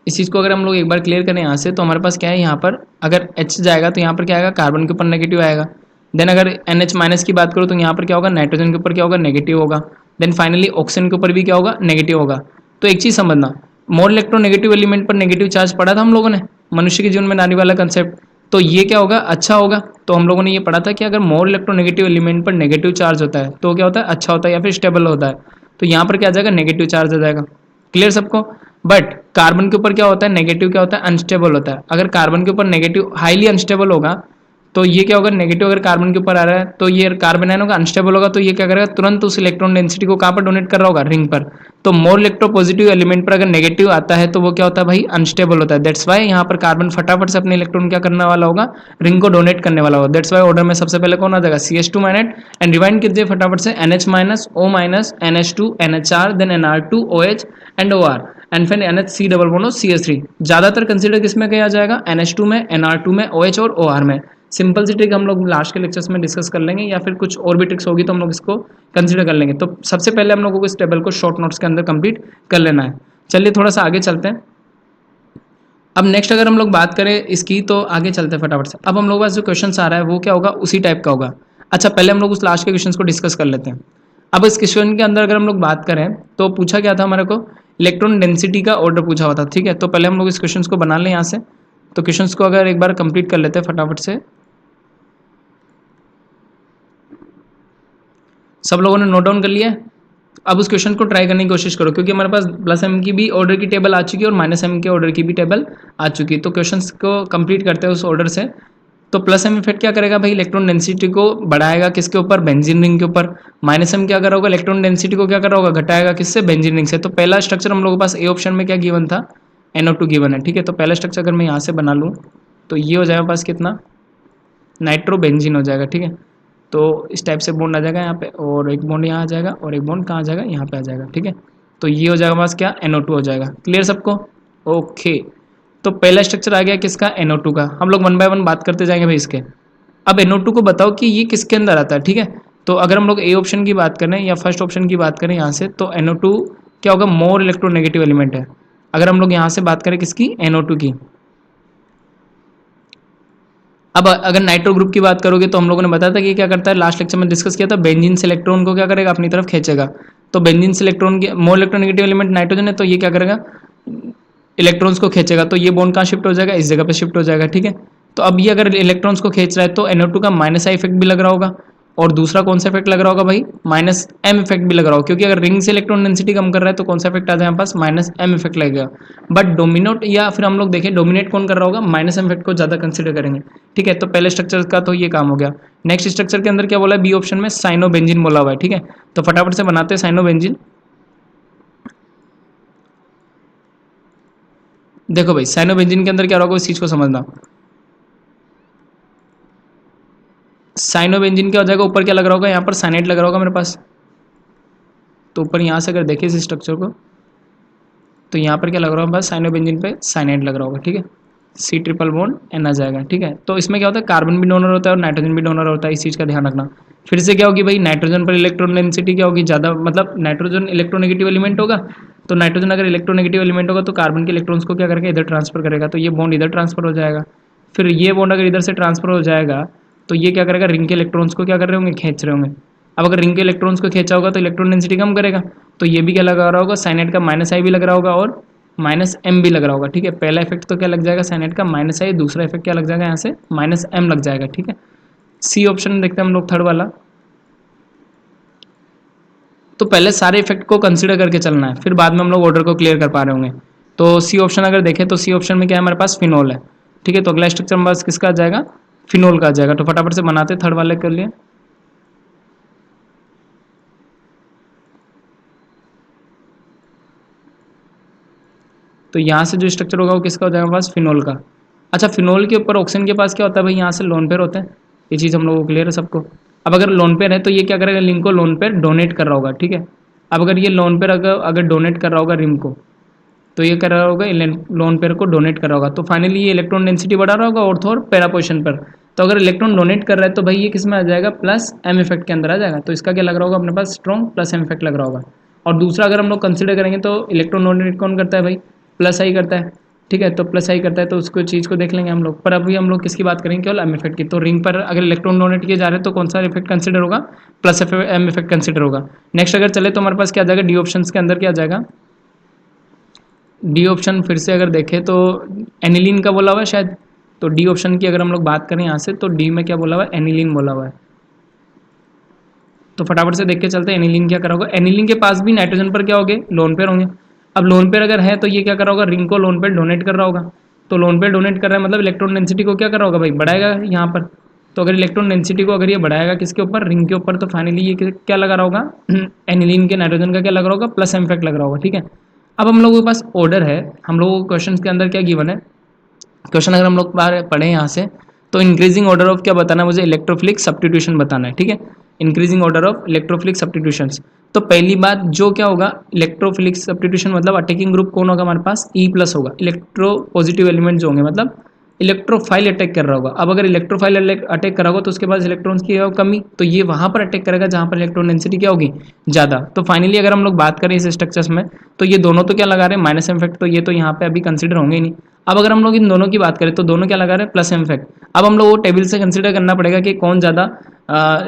इस चीज़ को अगर हम लोग एक बार क्लियर करें यहाँ से, तो हमारे पास क्या है, यहाँ पर अगर H जाएगा तो यहाँ पर क्या आएगा, कार्बन के ऊपर नेगेटिव आएगा। देन अगर NH- की बात करो तो यहाँ पर क्या होगा, नाइट्रोजन के ऊपर क्या होगा, नेगेटिव होगा। देन फाइनली ऑक्सीजन के ऊपर भी क्या होगा, नेगेटिव होगा। तो एक चीज़ समझना, मोर इलेक्ट्रोनेगेटिव एलिमेंट पर नेगेटिव चार्ज पढ़ा था हम लोगों ने, मनुष्य के जीवन में आने वाला कंसेप्ट। तो ये क्या होगा, अच्छा होगा। तो हम लोगों ने ये पढ़ा था कि अगर मोर इलेक्ट्रोनेगेटिव एलिमेंट पर नेगेटिव चार्ज होता है तो क्या होता है, अच्छा होता है या फिर स्टेबल होता है। तो यहाँ पर क्या आ जाएगा, नेगेटिव चार्ज आ जाएगा। क्लियर सबको। बट कार्बन के ऊपर क्या होता है, नेगेटिव क्या होता है, अनस्टेबल होता है। अगर कार्बन के ऊपर नेगेटिव हाईली अनस्टेबल होगा, तो ये क्या होगा, नेगेटिव अगर कार्बन के ऊपर आ रहा है तो ये कार्बन आयन होगा, अनस्टेबल होगा, तो ये क्या करेगा, तुरंत उस इलेक्ट्रॉन डेंसिटी को कहाँ पर डोनेट कर रहा होगा, रिंग पर। तो मोर इलेक्ट्रोपॉजिटिव एलिमेंट पर अगर नेगेटिव आता है तो वो क्या होता है भाई, अनस्टेबल होता है। दैट्स वाई यहाँ पर कार्बन फटाफट से अपने इलेक्ट्रॉन क्या करने वाला होगा, रिंग को डोनेट करने वाला होगा। दैट्स वाई ऑर्डर में सबसे पहले कौन आ जाएगा, CH2-, एंड रिवाइंड कीजिए फटाफट से, NH-, O-, NH2, NHR, then NR2, OH and OR, and फिर NH3 डबल बॉन्ड और CH3। ज्यादातर कंसिडर किसमें किया जाएगा, NH2 में, NR2 में, OH और OR में। सिंपल सी ट्रिक हम लोग लास्ट के लेक्चर्स में डिस्कस कर लेंगे, या फिर कुछ और भी ट्रिक्स होगी तो हम लोग इसको कंसिडर कर लेंगे। तो सबसे पहले हम लोगों को इस टेबल को शॉर्ट नोट्स के अंदर कंप्लीट कर लेना है। चलिए थोड़ा सा आगे चलते हैं। अब नेक्स्ट अगर हम लोग बात करें इसकी, तो आगे चलते हैं फटाफट से। अब हम लोग के पास जो क्वेश्चन आ रहा है वो क्या होगा, उसी टाइप का होगा। अच्छा पहले हम लोग उस लास्ट के क्वेश्चन को डिस्कस कर लेते हैं। अब इस क्वेश्चन के अंदर अगर हम लोग बात करें तो पूछा क्या था हमारे को, इलेक्ट्रॉन डेंसिटी का ऑर्डर पूछा हुआ था, ठीक है। तो पहले हम लोग इस क्वेश्चन को बना लें यहाँ से। तो क्वेश्चन को अगर एक बार कंप्लीट कर लेते हैं फटाफट से। सब लोगों ने नोट डाउन कर लिया है। अब उस क्वेश्चन को ट्राई करने की कोशिश करो, क्योंकि हमारे पास +m की भी ऑर्डर की टेबल आ चुकी है और -m के ऑर्डर की भी टेबल आ चुकी है। तो क्वेश्चंस को कंप्लीट करते हैं उस ऑर्डर से। तो +m इफेक्ट क्या करेगा भाई, इलेक्ट्रॉन डेंसिटी को बढ़ाएगा किसके ऊपर, बेंजीन रिंग के ऊपर। -m क्या कर होगा, इलेक्ट्रॉन डेंसिटी को क्या कर होगा, घटाएगा किससे, बेंजीन रिंग से। तो पहला स्ट्रक्चर हम लोगों के पास ए ऑप्शन में क्या गिवन था, NO2 गिवन है, ठीक है। तो पहला स्ट्रक्चर अगर मैं यहाँ से बना लूँ तो ये हो जाएगा पास कितना, नाइट्रोबेंजीन हो जाएगा, ठीक है। तो इस टाइप से बॉन्ड आ जाएगा यहाँ पे, और एक बॉन्ड यहाँ आ जाएगा, और एक बॉन्ड कहाँ आ जाएगा, यहाँ पे आ जाएगा, ठीक है। तो ये हो जाएगा पास क्या, NO2 हो जाएगा। क्लियर सबको, ओके। तो पहला स्ट्रक्चर आ गया किसका, NO2 का। हम लोग 1 बाय 1 बात करते जाएंगे भाई इसके। अब NO2 को बताओ कि ये किसके अंदर आता है, ठीक है। तो अगर हम लोग ए ऑप्शन की बात करें या फर्स्ट ऑप्शन की बात करें यहाँ से, तो NO2 क्या होगा, मोर इलेक्ट्रोनेगेटिव एलिमेंट है। अगर हम लोग यहाँ से बात करें किसकी, NO2 की। अब अगर नाइट्रो ग्रुप की बात करोगे तो हम लोगों ने बताया था कि क्या करता है, लास्ट लेक्चर में डिस्कस किया था, बेंजीन से इलेक्ट्रॉन को क्या करेगा, अपनी तरफ खींचेगा। तो बेंजीन से इलेक्ट्रॉन के मोर इलेक्ट्रोनेगेटिव एलिमेंट नाइट्रोजन है, तो ये क्या करेगा, इलेक्ट्रॉन्स को खींचेगा। तो ये बॉन्ड कहाँ शिफ्ट हो जाएगा, इस जगह पे शिफ्ट हो जाएगा, ठीक है। तो अब ये अगर इलेक्ट्रॉन्स को खींच रहा है तो NO2 का माइनस आई इफेक्ट भी लग रहा होगा, और दूसरा कौन सा इफेक्ट लग रहा होगा भाई, माइनस एम इफेक्ट भी लग रहा होगा, क्योंकि अगर रिंग से इलेक्ट्रॉन डेंसिटी कम कर रहा है तो कौन सा इफेक्ट आ जाए हमारे पास, माइनस एम इफेक्ट लगेगा। बट डोमिनेट या फिर हम लोग देखें डोमिनेट कौन कर रहा होगा, माइनस एम इफेक्ट को ज़्यादा कंसिडर करेंगे, ठीक है। तो पहले स्ट्रक्चर का तो ये काम हो गया। नेक्स्ट स्ट्रक्चर के अंदर क्या बोला है, बी ऑप्शन में साइनोबेंजीन बोला हुआ है, ठीक है। तो फटाफट से बनाते हैं साइनोबेंजीन। देखो भाई साइनोबेंजीन के अंदर क्या होगा, इस चीज़ को समझना। साइनोबेंजीन क्या हो जाएगा, ऊपर क्या लग रहा होगा, यहाँ पर साइनाइड लग रहा होगा मेरे पास। तो ऊपर यहाँ से अगर देखें इस स्ट्रक्चर को, तो यहाँ पर क्या लग रहा होगा, बस साइनोबेंजीन पे साइनाइड लग रहा होगा, ठीक है। C ट्रिपल बॉन्ड N आ जाएगा, ठीक है। तो इसमें क्या होता है, कार्बन भी डोनर होता है और नाइट्रोजन भी डोनर होता है, इस चीज़ का ध्यान रखना। फिर से क्या होगी भाई, नाइट्रोजन पर इलेक्ट्रॉन डेंसिटी क्या होगी ज़्यादा, मतलब नाइट्रोजन इलेक्ट्रोनेगेटिव एलिमेंट होगा, तो नाइट्रोजन अगर इलेक्ट्रोनेगेटिव एलिमेंट होगा तो कार्बन के इलेक्ट्रॉन्स को क्या करेगा, इधर ट्रांसफर करेगा, तो ये बॉन्ड इधर ट्रांसफर हो जाएगा। फिर ये बॉन्ड अगर इधर से ट्रांसफर हो जाएगा तो ये क्या करेगा, रिंग के इलेक्ट्रॉन्स को क्या कर रहे होंगे, खींच रहे होंगे। अब अगर रिंग के इलेक्ट्रॉन्स को खींचा होगा तो इलेक्ट्रॉन डेंसिटी कम करेगा, तो ये भी क्या लगा रहा होगा, साइनाइड का माइनस आई भी लग रहा होगा और माइनस एम भी लग रहा होगा, ठीक है। पहला इफेक्ट तो क्या लग जाएगा, साइनाइड का माइनस आई, दूसरा इफेक्ट क्या लग जाएगा, यहाँ से माइनस एम लग जाएगा, ठीक है। सी ऑप्शन देखते हैं हम लोग, थर्ड वाला। तो पहले सारे इफेक्ट को कंसीडर करके चलना है, फिर बाद में हम लोग ऑर्डर को क्लियर कर पा रहे होंगे। तो सी ऑप्शन अगर देखें तो सी ऑप्शन में क्या है, हमारे पास फिनोल है, ठीक है। तो अगला स्ट्रक्चर हमारे पास किसका आ जाएगा, फिनोल का आ जाएगा। तो फटाफट से बनाते थर्ड वाले के लिए। तो यहाँ से जो स्ट्रक्चर होगा वो किसका हो जाएगा, हमारे पास फिनोल का। अच्छा, फिनोल के ऊपर ऑक्सीजन के पास क्या होता है भाई, यहाँ से लोन पेयर होता है, ये चीज़ हम लोगों को क्लियर है सबको। अब अगर लोन पेयर है तो ये क्या करेगा, लिंक को लोन पेयर डोनेट कर रहा होगा, ठीक है। अब अगर ये लोन पेयर अगर डोनेट कर रहा होगा रिंग को, तो ये कर रहा होगा लोन पेयर को डोनेट कर रहा होगा, तो फाइनली ये इलेक्ट्रॉन डेंसिटी बढ़ा रहा होगा ऑर्थो और पैरा पोजिशन पर। तो अगर इलेक्ट्रॉन डोनेट कर रहा है तो भाई ये किस में आ जाएगा, प्लस एम इफेक्ट के अंदर आ जाएगा। तो इसका क्या लग रहा होगा अपने पास, स्ट्रॉन्ग प्लस एम इफेक्ट लग रहा होगा। और दूसरा अगर हम लोग कंसिडर करेंगे तो इलेक्ट्रॉन डोनेट कौन करता है भाई, प्लस आई करता है, ठीक है। तो प्लस आई करता है तो उसको चीज़ को देख लेंगे हम लोग। पर अभी हम लोग किसकी बात करेंगे, केवल एम इफेक्ट की। तो रिंग पर अगर इलेक्ट्रॉन डोनेट किए जा रहे हैं तो कौन सा इफेक्ट कंसिडर होगा, प्लस एम इफेक्ट कंसिडर होगा। नेक्स्ट अगर चले तो हमारे पास क्या आ जाएगा, डी ऑप्शन के अंदर क्या आ जाएगा, डी ऑप्शन फिर से अगर देखें तो एनिलीन का बोला हुआ है शायद। तो डी ऑप्शन की अगर हम लोग बात करें यहाँ से, तो डी में क्या बोला हुआ है, एनिलीन बोला हुआ है। तो फटाफट से देख के चलते हैं एनिलीन क्या करा होगा। एनिलीन के पास भी नाइट्रोजन पर क्या होंगे, लोन पेयर होंगे। अब लोन पेयर अगर है तो ये क्या कर रहा होगा, रिंग को लोन पेयर डोनेट कर रहा होगा। तो लोन पेयर डोनेट कर रहा है मतलब इलेक्ट्रॉन डेंसिटी को क्या कर रहा होगा भाई, बढ़ाएगा यहाँ पर। तो अगर इलेक्ट्रॉन डेंसिटी को अगर ये बढ़ाएगा किसके ऊपर, रिंग के ऊपर, तो फाइनली ये क्या लगा रहा होगा, एनिलीन के नाइट्रोजन का क्या लग रहा होगा, प्लस एम इफेक्ट लग रहा होगा, ठीक है। अब हम लोगों के पास ऑर्डर है, हम लोगों को क्वेश्चन के अंदर क्या गिवन है, क्वेश्चन अगर हम लोग पढ़े यहाँ से, तो इंक्रीजिंग ऑर्डर ऑफ क्या बताना है मुझे, इलेक्ट्रोफिलिक सब्स्टिट्यूशन बताना है, ठीक है। Increasing order of electrophilic substitutions. तो पहली बात जो क्या होगा, इलेक्ट्रोफिलिक सब्स्टिट्यूशन मतलब अटैकिंग ग्रुप कौन होगा हमारे पास, ई प्लस होगा। इलेक्ट्रो पॉजिटिव एलिमेंट जो होंगे मतलब इलेक्ट्रोफाइल अटैक कर रहा होगा। अब अगर इलेक्ट्रोफाइल अटैक कर रहा होगा तो उसके पास इलेक्ट्रॉन्स की कमी, तो ये वहां पर अटैक करेगा जहां पर इलेक्ट्रॉन डेंसिटी क्या होगी, ज़्यादा। तो फाइनली अगर हम लोग बात करें इस स्ट्रक्चर्स में, तो ये दोनों तो क्या लगा रहे हैं, माइनस इफेक्ट, तो ये तो यहाँ पे अभी कंसिडर होंगे ही नहीं। अब अगर हम लोग इन दोनों की बात करें तो दोनों क्या लगा रहे हैं, प्लस इफेक्ट। अब हम लोग वो टेबल से कंसिडर करना पड़ेगा कि कौन ज़्यादा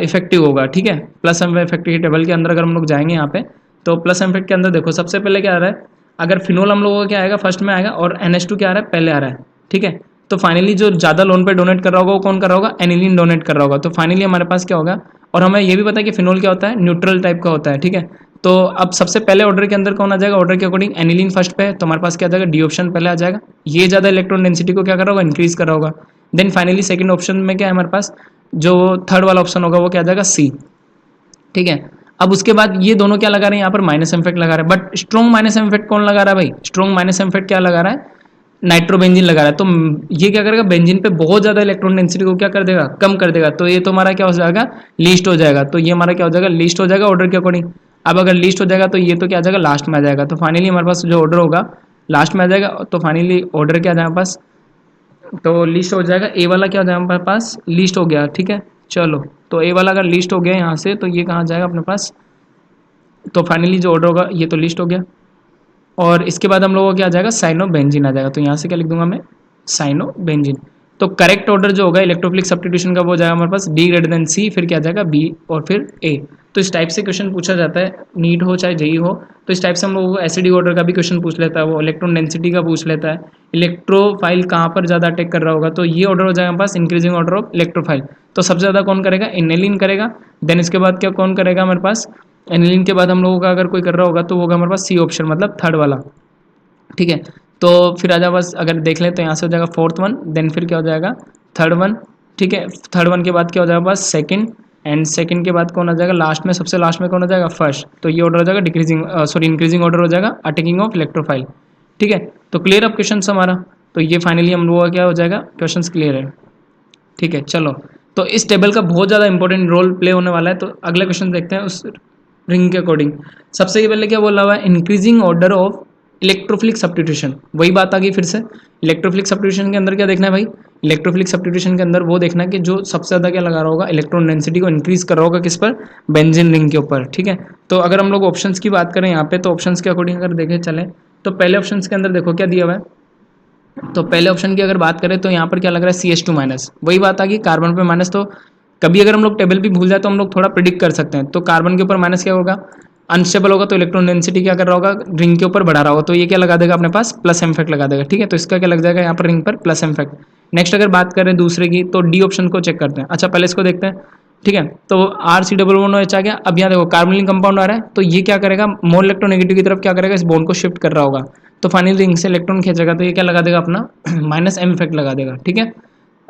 इफेक्टिव होगा, ठीक है। प्लस इफेक्ट की टेबल के अंदर अगर हम लोग जाएंगे यहाँ पे, तो प्लस इफेक्ट के अंदर देखो सबसे पहले क्या आ रहा है, अगर फिनोल हम लोगों का क्या आएगा, फर्स्ट में आएगा, और NH2 क्या आ रहा है, पहले आ रहा है, ठीक है। तो फाइनली जो ज़्यादा लोन पे डोनेट कर रहा होगा वो कौन कर रहा होगा, एनिलीन डोनेट कर रहा होगा। तो फाइनली हमारे पास क्या होगा, और हमें ये भी पता है कि फिनोल क्या होता है, न्यूट्रल टाइप का होता है, ठीक है। तो अब सबसे पहले ऑर्डर के अंदर कौन आ जाएगा, ऑर्डर के अकॉर्डिंग एनिलीन फर्स्ट पे है, तो हमारे पास क्या आ जाएगा, डी ऑप्शन पहले आ जाएगा। ये ज़्यादा इलेक्ट्रॉन डेंसिटी को क्या कर रहा होगा, इंक्रीज कर रहा होगा। देन फाइनली सेकंड ऑप्शन में क्या है हमारे पास, जो थर्ड वाला ऑप्शन होगा वो क्या आ जाएगा, सी, ठीक है। अब उसके बाद ये दोनों क्या लगा रहे हैं यहाँ पर, माइनस इफेक्ट लगा रहे हैं। बट स्ट्रॉन्ग माइनस इफेक्ट कौन लगा रहा है भाई, स्ट्रॉन्ग माइनस इफेक्ट क्या लगा रहा है, नाइट्रोबेंजीन लगा रहा है। तो ये क्या करेगा, बेंजीन पे बहुत ज़्यादा इलेक्ट्रॉन डेंसिटी को क्या कर देगा, कम कर देगा। तो ये तो हमारा क्या हो जाएगा, लीस्ट हो जाएगा। तो ये हमारा क्या हो जाएगा, लीस्ट हो जाएगा ऑर्डर के अकॉर्डिंग। अब अगर लीस्ट हो जाएगा तो ये तो क्या आ जाएगा, लास्ट में आ जाएगा। तो फाइनली हमारे पास जो ऑर्डर होगा लास्ट में आ जाएगा। तो फाइनली ऑर्डर क्या आ जाएगा हमारे पास, तो लिस्ट हो जाएगा, ए वाला क्या हो जाएगा हमारे पास, लिस्ट हो गया, ठीक है। चलो, तो ए वाला अगर लिस्ट हो गया यहाँ से तो ये कहाँ जाएगा अपने पास, तो फाइनली जो ऑर्डर होगा ये तो लिस्ट हो गया। और इसके बाद हम लोगों को क्या आ जाएगा, साइनोबेंजीन आ जाएगा। तो यहाँ से क्या लिख दूंगा मैं, साइनोबेंजीन। तो करेक्ट ऑर्डर जो होगा इलेक्ट्रोफिलिक सब्स्टिट्यूशन का वो जाएगा हमारे पास डी ग्रेटर देन सी, फिर क्या आ जाएगा बी और फिर ए। तो इस टाइप से क्वेश्चन पूछा जाता है, नीट हो चाहे जेई हो। तो इस टाइप से हम लोगों को एसिडी ऑर्डर का भी क्वेश्चन पूछ लेता है, वो इलेक्ट्रॉन डेंसिटी का पूछ लेता है, इलेक्ट्रोफाइल कहाँ पर ज़्यादा अटैक कर रहा होगा, तो ये ऑर्डर हो जाएगा हमारे पास इंक्रीजिंग ऑर्डर ऑफ इलेक्ट्रोफाइल। तो सबसे ज़्यादा कौन करेगा, एनिलीन करेगा। देन इसके बाद क्या कौन करेगा हमारे पास, एनिलीन के बाद हम लोगों का अगर कोई कर रहा होगा तो वो होगा हमारे पास सी ऑप्शन, मतलब थर्ड वाला। ठीक है, तो फिर आ जाओ बस, अगर देख लें तो यहाँ से हो जाएगा फोर्थ वन, देन फिर क्या हो जाएगा थर्ड वन। ठीक है, थर्ड वन के बाद क्या हो जाएगा बस सेकंड, एंड सेकंड के बाद कौन आ जाएगा लास्ट में, सबसे लास्ट में कौन आ जाएगा फर्स्ट। तो ये ऑर्डर हो जाएगा डिक्रीजिंग सॉरी इंक्रीजिंग ऑर्डर हो जाएगा अटैकिंग ऑफ इलेक्ट्रोफाइल। ठीक है, तो क्लियर अब क्वेश्चन हमारा, तो ये फाइनली हम लोगों का क्या हो जाएगा, क्वेश्चन क्लियर है। ठीक है, चलो, तो इस टेबल का बहुत ज़्यादा इंपॉर्टेंट रोल प्ले होने वाला है। तो अगला क्वेश्चन देखते हैं उस रिंग के अकॉर्डिंग। सबसे पहले क्या बोला हुआ है, increasing order of electrophilic substitution. वही बात आ गई फिर से, इलेक्ट्रोफिलिक सब्स्टिट्यूशन के अंदर क्या देखना है भाई, इलेक्ट्रोफिलिक सब्स्टिट्यूशन के अंदर वो देखना है कि जो सबसे ज़्यादा क्या लगा रहा होगा, इलेक्ट्रॉन डेंसिटी को इंक्रीज कर रहा होगा किस पर, बेंजीन रिंग के ऊपर। ठीक है, तो अगर हम लोग ऑप्शंस की बात करें यहाँ पे, तो ऑप्शंस के अकॉर्डिंग अगर देखें चलें, तो पहले ऑप्शंस के अंदर देखो क्या दिया हुआ है। तो पहले ऑप्शन की अगर बात करें तो यहाँ पर क्या लग रहा है CH2 माइनस, वही बात आ गई कार्बन पे माइनस। तो कभी अगर हम लोग टेबल भी भूल जाए तो हम लोग थोड़ा प्रिडिक्ट कर सकते हैं। तो कार्बन के ऊपर माइनस क्या होगा, अनस्टेबल होगा, तो इलेक्ट्रॉन डेंसिटी क्या कर रहा होगा, रिंग के ऊपर बढ़ा रहा होगा, तो ये क्या लगा देगा अपने पास प्लस इम्फेक्ट लगा देगा। ठीक है, तो इसका क्या लग जाएगा यहाँ पर रिंग पर प्लस इम्फेक्ट। नेक्स्ट अगर बात करें दूसरे की, तो डी ऑप्शन को चेक करते हैं। अच्छा पहले इसको देखते हैं। ठीक है, तो RC≡OH आ गया। अब यहाँ देखो कार्बोनिल कंपाउंड आ रहा है, तो ये क्या करेगा, मोल इलेक्ट्रोनेगेटिव की तरफ क्या करेगा, इस बॉन्ड को शिफ्ट कर रहा होगा, तो फाइनली रिंग से इलेक्ट्रॉन खींचेगा, तो ये क्या लगा देगा अपना माइनस एम इफेक्ट लगा देगा। ठीक है,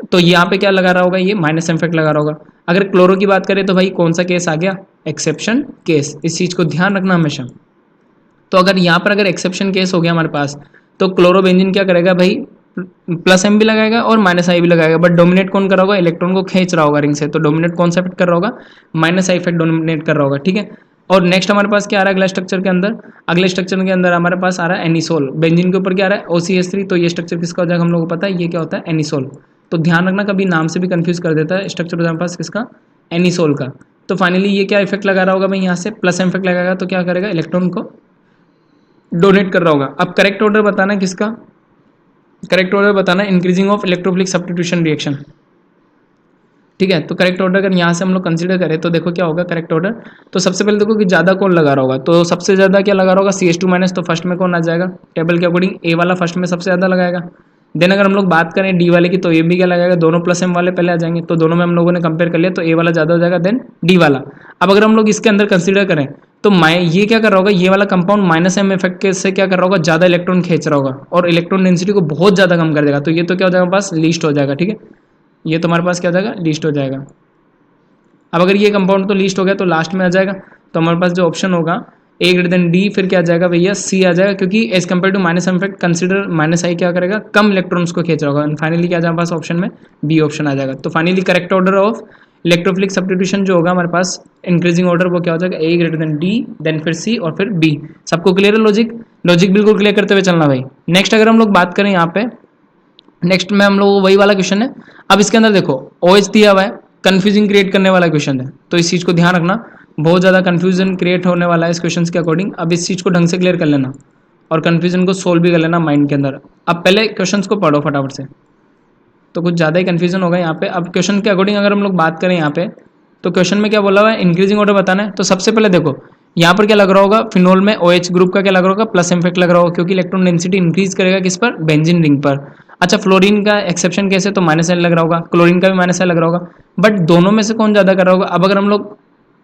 तो यहाँ पे क्या लगा रहा होगा, ये माइनस एम इफेक्ट लगा रहा होगा। अगर क्लोरो की बात करें तो भाई कौन सा केस आ गया, एक्सेप्शन केस। इस चीज़ को ध्यान रखना हमेशा। तो अगर यहाँ पर अगर एक्सेप्शन केस हो गया हमारे पास, तो क्लोरोबेंजीन क्या करेगा भाई, प्लस एम भी लगाएगा और माइनस आई भी लगाएगा, बट डोमिनेट कौन कर रहा होगा, इलेक्ट्रॉन को खींच रहा होगा रिंग से, तो डोमिनेट कौन सा इफेक्ट कर रहा होगा, माइनस आई इफेक्ट डोमिनेट कर रहा होगा। ठीक है, और नेक्स्ट हमारे पास क्या आ रहा है अगला स्ट्रक्चर के अंदर, अगले स्ट्रक्चर के अंदर हमारे पास आ रहा है एनिसोल। बेंजीन के ऊपर क्या आ रहा है OCH3, तो ये स्ट्रक्चर किसका हो जाएगा हम लोगों को पता है, ये क्या होता है एनिसोल। तो ध्यान रखना, कभी नाम से भी कंफ्यूज कर देता है स्ट्रक्चर हमारे पास किसका, एनिसोल का। तो फाइनली ये क्या इफेक्ट लगा रहा होगा भाई, यहाँ से प्लस एम इफेक्ट लगाएगा, तो क्या करेगा, इलेक्ट्रॉन को डोनेट कर रहा होगा। अब करेक्ट ऑर्डर बताना है किसका, करेक्ट ऑर्डर बताना है increasing of electrophilic substitution reaction. ठीक है, तो करेक्ट ऑर्डर अगर यहाँ से हम लोग कंसीडर करें तो देखो क्या होगा करेक्ट ऑर्डर। तो सबसे पहले देखो कि ज़्यादा कौन लगा रहा होगा, तो सबसे ज़्यादा क्या लगा रहा होगा CH2 माइनस, तो फर्स्ट में कौन आ जाएगा, टेबल के अकॉर्डिंग ए वाला फर्स्ट में सबसे ज़्यादा लगाएगा। देन अगर हम लोग बात करें डी वाले की, तो ये भी क्या लगाएगा, दोनों प्लस एम वाले पहले आ जाएंगे, तो दोनों में हम लोगों ने कंपेयर कर लिया, तो ए वाला ज़्यादा हो जाएगा देन डी वाला। अब अगर हम लोग इसके अंदर कंसीडर करें तो ये क्या कर रहा होगा, ये वाला कंपाउंड माइनस एम इफेक्ट से क्या कर रहा होगा, ज़्यादा इलेक्ट्रॉन खींच रहा होगा और इलेक्ट्रॉन डेंसिटी को बहुत ज़्यादा कम कर देगा। तो ये तो क्या हो जाएगा पास लीस्ट हो जाएगा। ठीक है, ये तो हमारे पास क्या हो जाएगा, लीस्ट हो जाएगा। अब अगर ये कंपाउंड तो लीस्ट हो गया तो लास्ट में आ जाएगा, तो हमारे पास जो ऑप्शन होगा ए ग्रेटर देन डी, फिर क्या आ जाएगा भैया सी आ जाएगा, क्योंकि as compare to minus M effect consider minus I क्या करेगा, कम इलेक्ट्रॉन्स को खींच रहा होगा। एंड फाइनली क्या आ जाएगा पास ऑप्शन में बी ऑप्शन आ जाएगा। तो finally correct order of electrophilic substitution जो होगा हमारे पास इंक्रीजिंग ऑर्डर, वो क्या हो जाएगा A greater then D, then फिर सी और फिर बी। सबको क्लियर है लॉजिक, लॉजिक बिल्कुल क्लियर करते हुए चलना भाई। नेक्स्ट अगर हम लोग बात करें यहाँ पे, नेक्स्ट में हम लोग वही वाला क्वेश्चन है। अब इसके अंदर देखो OH दिया हुआ है, कंफ्यूजन क्रिएट करने वाला क्वेश्चन है, तो इस चीज़ को ध्यान रखना, बहुत ज़्यादा कंफ्यूजन क्रिएट होने वाला है इस क्वेश्चन के अकॉर्डिंग। अब इस चीज़ को ढंग से क्लियर कर लेना और कंफ्यूजन को सोल्व भी कर लेना माइंड के अंदर। अब पहले क्वेश्चन को पढ़ो फटाफट से, तो कुछ ज़्यादा ही कन्फ्यूजन होगा यहाँ पे। अब क्वेश्चन के अकॉर्डिंग अगर हम लोग बात करें यहाँ पे, तो क्वेश्चन में क्या बोला हुआ है, इंक्रीजिंग ऑर्डर बताना है। तो सबसे पहले देखो यहाँ पर क्या लग रहा होगा, फिनोल में OH ग्रुप का क्या लग रहा होगा, प्लस इम्फेक्ट लग रहा होगा, क्योंकि इलेक्ट्रॉन डेंसिटी इंक्रीज करेगा किस पर, बेंजीन रिंग पर। अच्छा फ्लोरीन का एक्सेप्शन कैसे, तो माइनस एल लग रहा होगा, क्लोरीन का भी माइनस एल लग रहा होगा, बट दोनों में से कौन ज़्यादा कर रहा होगा। अब अगर हम लोग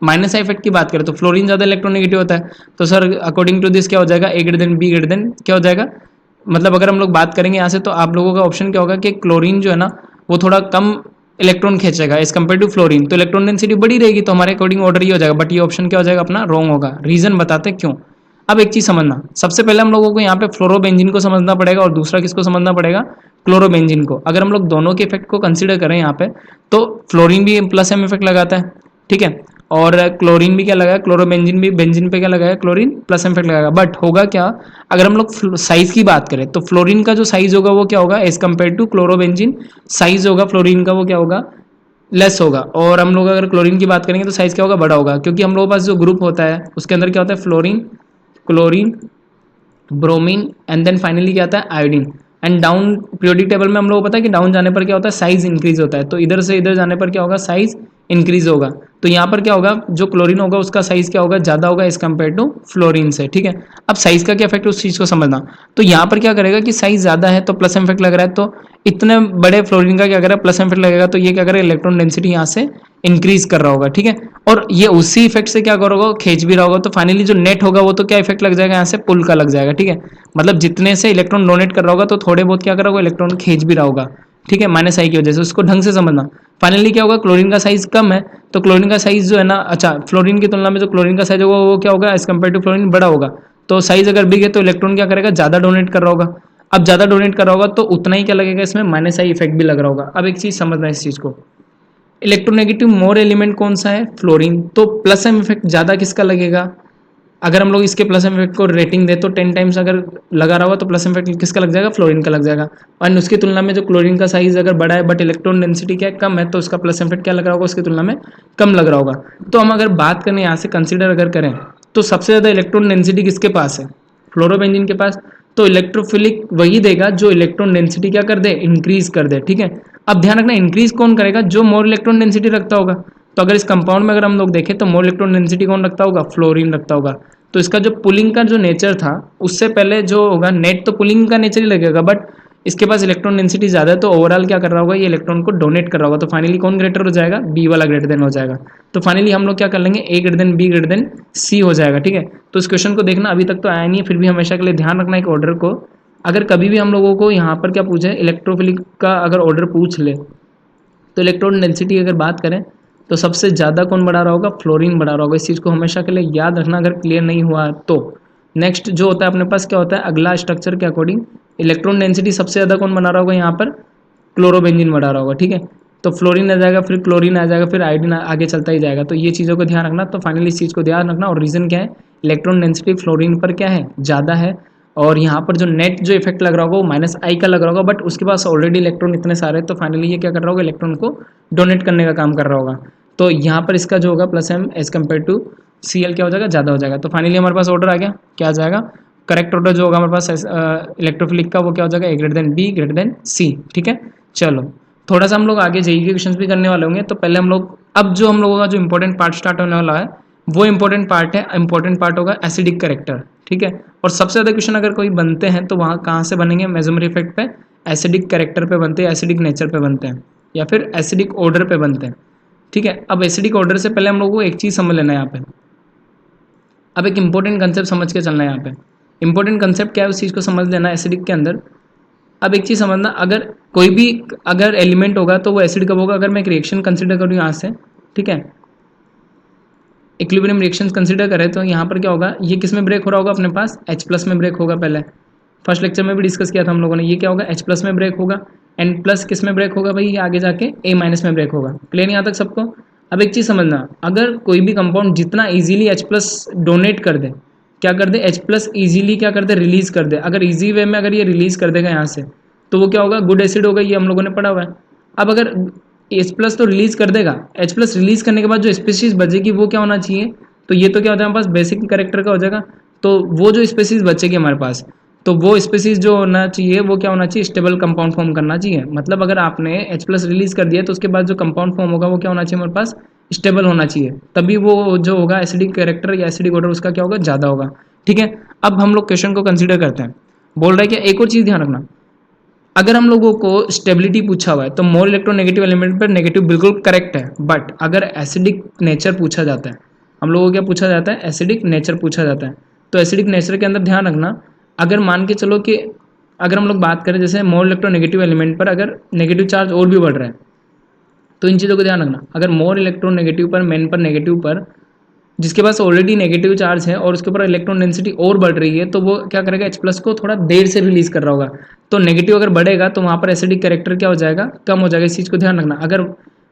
माइनस आई इफेक्ट की बात करें तो फ्लोरीन ज़्यादा इलेक्ट्रोनेगेटिव होता है, तो सर अकॉर्डिंग टू दिस क्या हो जाएगा, A greater than B greater than क्या हो जाएगा, मतलब अगर हम लोग बात करेंगे यहाँ से तो आप लोगों का ऑप्शन क्या होगा कि क्लोरीन जो है ना वो थोड़ा कम इलेक्ट्रॉन खींचेगा एज कम्पेयर टू फ्लोरीन, तो इलेक्ट्रॉन डेंसिटी बड़ी रहेगी, तो हमारे अकॉर्डिंग ऑर्डर ये हो जाएगा। बट ये ऑप्शन क्या हो जाएगा अपना रॉन्ग होगा, रीजन बताते क्यों। अब एक चीज समझना, सबसे पहले हम लोगों को यहाँ पे फ्लोरोबेंजीन को समझना पड़ेगा और दूसरा किसको समझना पड़ेगा, क्लोरोबेंजीन को। अगर हम लोग दोनों के इफेक्ट को कंसीडर करें यहाँ पे, तो फ्लोरीन भी प्लस एम इफेक्ट लगाता है, ठीक है, और क्लोरीन भी क्या लगाया, क्लोरोबेंजीन भी बेंजीन पे क्या लगाया, क्लोरीन प्लस एम इफेक्ट लगाएगा। बट होगा क्या, अगर हम लोग साइज की बात करें तो फ्लोरीन का जो साइज होगा वो क्या होगा as compare to chlorobenzene, size होगा फ्लोरीन का वो क्या होगा लेस होगा। और हम लोग अगर क्लोरीन की बात करेंगे तो साइज़ क्या होगा, बड़ा होगा, क्योंकि हम लोगों के पास जो ग्रुप होता है उसके अंदर क्या होता है, fluorine, chlorine, bromine and then finally क्या आता है, iodine. And down periodic table में हम लोगों को पता है कि डाउन जाने पर क्या होता है, साइज इंक्रीज होता है। तो इधर से इधर जाने पर क्या होगा, साइज इंक्रीज होगा। तो यहाँ पर क्या होगा, जो क्लोरीन होगा उसका साइज क्या होगा, ज़्यादा होगा एज कम्पेयर टू फ्लोरीन से। ठीक है, अब साइज का क्या इफेक्ट है उस चीज़ को समझना। तो यहाँ पर क्या करेगा कि साइज ज़्यादा है तो प्लस इफेक्ट लग रहा है, तो इतने बड़े फ्लोरीन का क्या करेगा, प्लस इफेक्ट लगेगा। तो ये क्या करेगा, इलेक्ट्रॉन डेंसिटी यहाँ से इंक्रीज कर रहा होगा। ठीक है, और ये उसी इफेक्ट से क्या करोगा, खींच भी रहा होगा। तो फाइनली जो नेट होगा वो तो क्या इफेक्ट लग जाएगा, यहाँ से पुल का लग जाएगा। ठीक है, मतलब जितने से इलेक्ट्रॉन डोनेट कर रहा होगा तो थोड़े बहुत क्या कर रहा होगा, इलेक्ट्रॉन खींच भी रहा होगा। ठीक है, माइनस आई की वजह से, उसको ढंग से समझना। फाइनली क्या होगा, क्लोरीन का साइज कम है तो क्लोरीन का साइज जो है ना, अच्छा फ्लोरीन की तुलना में जो क्लोरीन का साइज होगा वो क्या होगा, एज कम्पेयर टू फ्लोरीन बड़ा होगा। तो साइज अगर बिग है तो इलेक्ट्रॉन क्या करेगा, ज़्यादा डोनेट कर रहा होगा। अब ज़्यादा डोनेट कर रहा होगा तो उतना ही क्या लगेगा, इसमें माइनस आई इफेक्ट भी लग रहा होगा। अब एक चीज़ समझना है इस चीज़ को, इलेक्ट्रोनेगेटिव मोर एलिमेंट कौन सा है, फ्लोरीन। तो प्लस एम इफेक्ट ज़्यादा किसका लगेगा, अगर हम लोग इसके प्लस एम इफेक्ट को रेटिंग दे तो 10 टाइम्स अगर लगा रहा होगा तो प्लस एम इफेक्ट किसका लग जाएगा, फ्लोरीन का लग जाएगा। और उसकी तुलना में जो क्लोरीन का साइज अगर बड़ा है बट इलेक्ट्रॉन डेंसिटी क्या है, कम है, तो उसका प्लस एम इफेक्ट क्या लग रहा होगा, उसकी तुलना में कम लग रहा होगा। तो हम अगर बात करें यहाँ से कंसिडर अगर करें तो सबसे ज़्यादा इलेक्ट्रॉन डेंसिटी किसके पास है, फ्लोरोबेंजीन के पास। तो इलेक्ट्रोफिलिक वही देगा जो इलेक्ट्रॉन डेंसिटी क्या कर दे, इंक्रीज कर दे। ठीक है, अब ध्यान रखना इंक्रीज कौन करेगा, जो मोर इलेक्ट्रॉन डेंसिटी रखता होगा। तो अगर इस कंपाउंड में अगर हम लोग देखें तो मोर इलेक्ट्रॉन डेंसिटी कौन रखता होगा, फ्लोरीन रखता होगा। तो इसका जो पुलिंग का जो नेचर था उससे पहले जो होगा नेट, तो पुलिंग का नेचर ही लगेगा, बट इसके पास इलेक्ट्रॉन डेंसिटी ज़्यादा है तो ओवरऑल क्या कर रहा होगा, ये इलेक्ट्रॉन को डोनेट कर रहा होगा। तो फाइनली कौन ग्रेटर हो जाएगा, बी वाला ग्रेटर देन हो जाएगा। तो फाइनली हम लोग क्या कर लेंगे, A greater than B greater than C हो जाएगा। ठीक है, तो इस क्वेश्चन को देखना, अभी तक तो आया नहीं है, फिर भी हमेशा के लिए ध्यान रखना एक ऑर्डर को। अगर कभी भी हम लोगों को यहाँ पर क्या पूछे, इलेक्ट्रोफिलिक का अगर ऑर्डर पूछ ले तो इलेक्ट्रॉन डेंसिटी अगर बात करें तो सबसे ज़्यादा कौन बढ़ा रहा होगा, फ्लोरीन बढ़ा रहा होगा। इस चीज़ को हमेशा के लिए याद रखना, अगर क्लियर नहीं हुआ तो। नेक्स्ट जो होता है अपने पास क्या होता है, अगला स्ट्रक्चर के अकॉर्डिंग इलेक्ट्रॉन डेंसिटी सबसे ज़्यादा कौन बना रहा होगा, यहाँ पर क्लोरोबेंजीन बढ़ा रहा होगा। ठीक है, तो फ्लोरीन आ जाएगा, फिर क्लोरीन आ जाएगा, फिर आयोडीन आगे चलता ही जाएगा। तो ये चीज़ों को ध्यान रखना। तो फाइनली इस चीज़ को ध्यान रखना, और रीज़न क्या है, इलेक्ट्रॉन डेंसिटी फ्लोरीन पर क्या है, ज़्यादा है। और यहाँ पर जो नेट जो इफेक्ट लग रहा होगा वो माइनस आई का लग रहा होगा, बट उसके पास ऑलरेडी इलेक्ट्रॉन इतने सारे, तो फाइनली ये क्या कर रहा होगा, इलेक्ट्रॉन को डोनेट करने का काम कर रहा होगा। तो यहाँ पर इसका जो होगा plus M as compare to C L क्या हो जाएगा, ज़्यादा हो जाएगा। तो फाइनली हमारे पास ऑर्डर आ गया, क्या आ जाएगा, करेक्ट ऑर्डर जो होगा हमारे पास इलेक्ट्रोफिलिक का वो क्या हो जाएगा, A greater than B greater than C. ठीक है, चलो थोड़ा सा हम लोग आगे जेईई के क्वेश्चंस भी करने वाले होंगे। तो पहले हम लोग, अब जो हम लोगों का जो इंपॉर्टेंट पार्ट स्टार्ट होने वाला है वो इंपॉर्टेंट पार्ट है, इंपॉर्टेंट पार्ट होगा एसिडिक करेक्टर। ठीक है, और सबसे ज़्यादा क्वेश्चन अगर कोई बनते हैं तो वहाँ कहाँ से बनेंगे, मेसोमेरी इफेक्ट पे, एसिडिक करेक्टर पे बनते हैं, एसिडिक नेचर पे बनते हैं, या फिर एसिडिक ऑर्डर पे बनते हैं। ठीक है, अब एसिडिक ऑर्डर से पहले हम लोग को एक चीज़ समझ लेना है यहाँ पे। अब एक इंपॉर्टेंट कंसेप्ट समझ के चलना है यहाँ पे। इंपॉर्टेंट कंसेप्ट क्या है उस चीज़ को समझ लेना एसिडिक के अंदर। अब एक चीज़ समझना, अगर कोई भी अगर एलिमेंट होगा तो वो एसिड कब होगा, अगर मैं एक रिएक्शन कंसिडर करूँ यहाँ से। ठीक है, इक्विलिब्रियम रिएक्शंस कंसिडर करें तो यहाँ पर क्या होगा, ये किस में ब्रेक हो रहा होगा, अपने पास H प्लस में ब्रेक होगा। पहले फर्स्ट लेक्चर में भी डिस्कस किया था हम लोगों ने, ये क्या होगा, H प्लस में ब्रेक होगा। एंड प्लस किस में ब्रेक होगा भाई, ये आगे जाके A माइनस में ब्रेक होगा। क्लियर यहाँ तक सबको। अब एक चीज़ समझना, अगर कोई भी कंपाउंड जितना ईजिली H प्लस डोनेट कर दे, क्या कर दे, H प्लस ईजिली क्या कर दे, रिलीज कर दे। अगर ईजी वे में अगर ये रिलीज कर देगा यहाँ से तो वो क्या होगा, गुड एसिड होगा, ये हम लोगों ने पढ़ा हुआ है। अब अगर H प्लस तो रिलीज कर देगा, H प्लस रिलीज करने के बाद जो स्पीशीज बचेगी वो क्या होना चाहिए, तो ये तो क्या होता है हमारे पास बेसिक कैरेक्टर का हो जाएगा। तो वो जो स्पीशीज बचेगी हमारे पास, तो वो स्पीशीज जो होना चाहिए वो क्या होना चाहिए, स्टेबल कंपाउंड फॉर्म करना चाहिए। मतलब अगर आपने H प्लस रिलीज कर दिया तो उसके बाद जो कंपाउंड फॉर्म होगा वो क्या होना चाहिए, हमारे पास स्टेबल होना चाहिए, तभी वो जो होगा एसिडिक कैरेक्टर या एसिडिक ऑर्डर उसका क्या होगा, ज़्यादा होगा। ठीक है, अब हम लोग क्वेश्चन को कंसिडर करते हैं। बोल रहा है कि एक और चीज़ ध्यान रखना, अगर हम लोगों को स्टेबिलिटी पूछा हुआ है तो मोर इलेक्ट्रोनेगेटिव एलिमेंट पर नेगेटिव बिल्कुल करेक्ट है, बट अगर एसिडिक नेचर पूछा जाता है, हम लोगों को क्या पूछा जाता है, एसिडिक नेचर पूछा जाता है। तो एसिडिक नेचर के अंदर ध्यान रखना, अगर मान के चलो कि अगर हम लोग बात करें जैसे मोर इलेक्ट्रोनेगेटिव एलिमेंट पर अगर नेगेटिव चार्ज और भी बढ़ रहा है, तो इन चीज़ों को ध्यान रखना। अगर मोर इलेक्ट्रोनेगेटिव पर, मेन पर, नेगेटिव पर, जिसके पास ऑलरेडी नेगेटिव चार्ज है और उसके ऊपर इलेक्ट्रॉन डेंसिटी और बढ़ रही है, तो वो क्या करेगा, H प्लस को थोड़ा देर से रिलीज कर रहा होगा। तो नेगेटिव अगर बढ़ेगा तो वहाँ पर एसिडिक कैरेक्टर क्या हो जाएगा, कम हो जाएगा। इस चीज़ को ध्यान रखना, अगर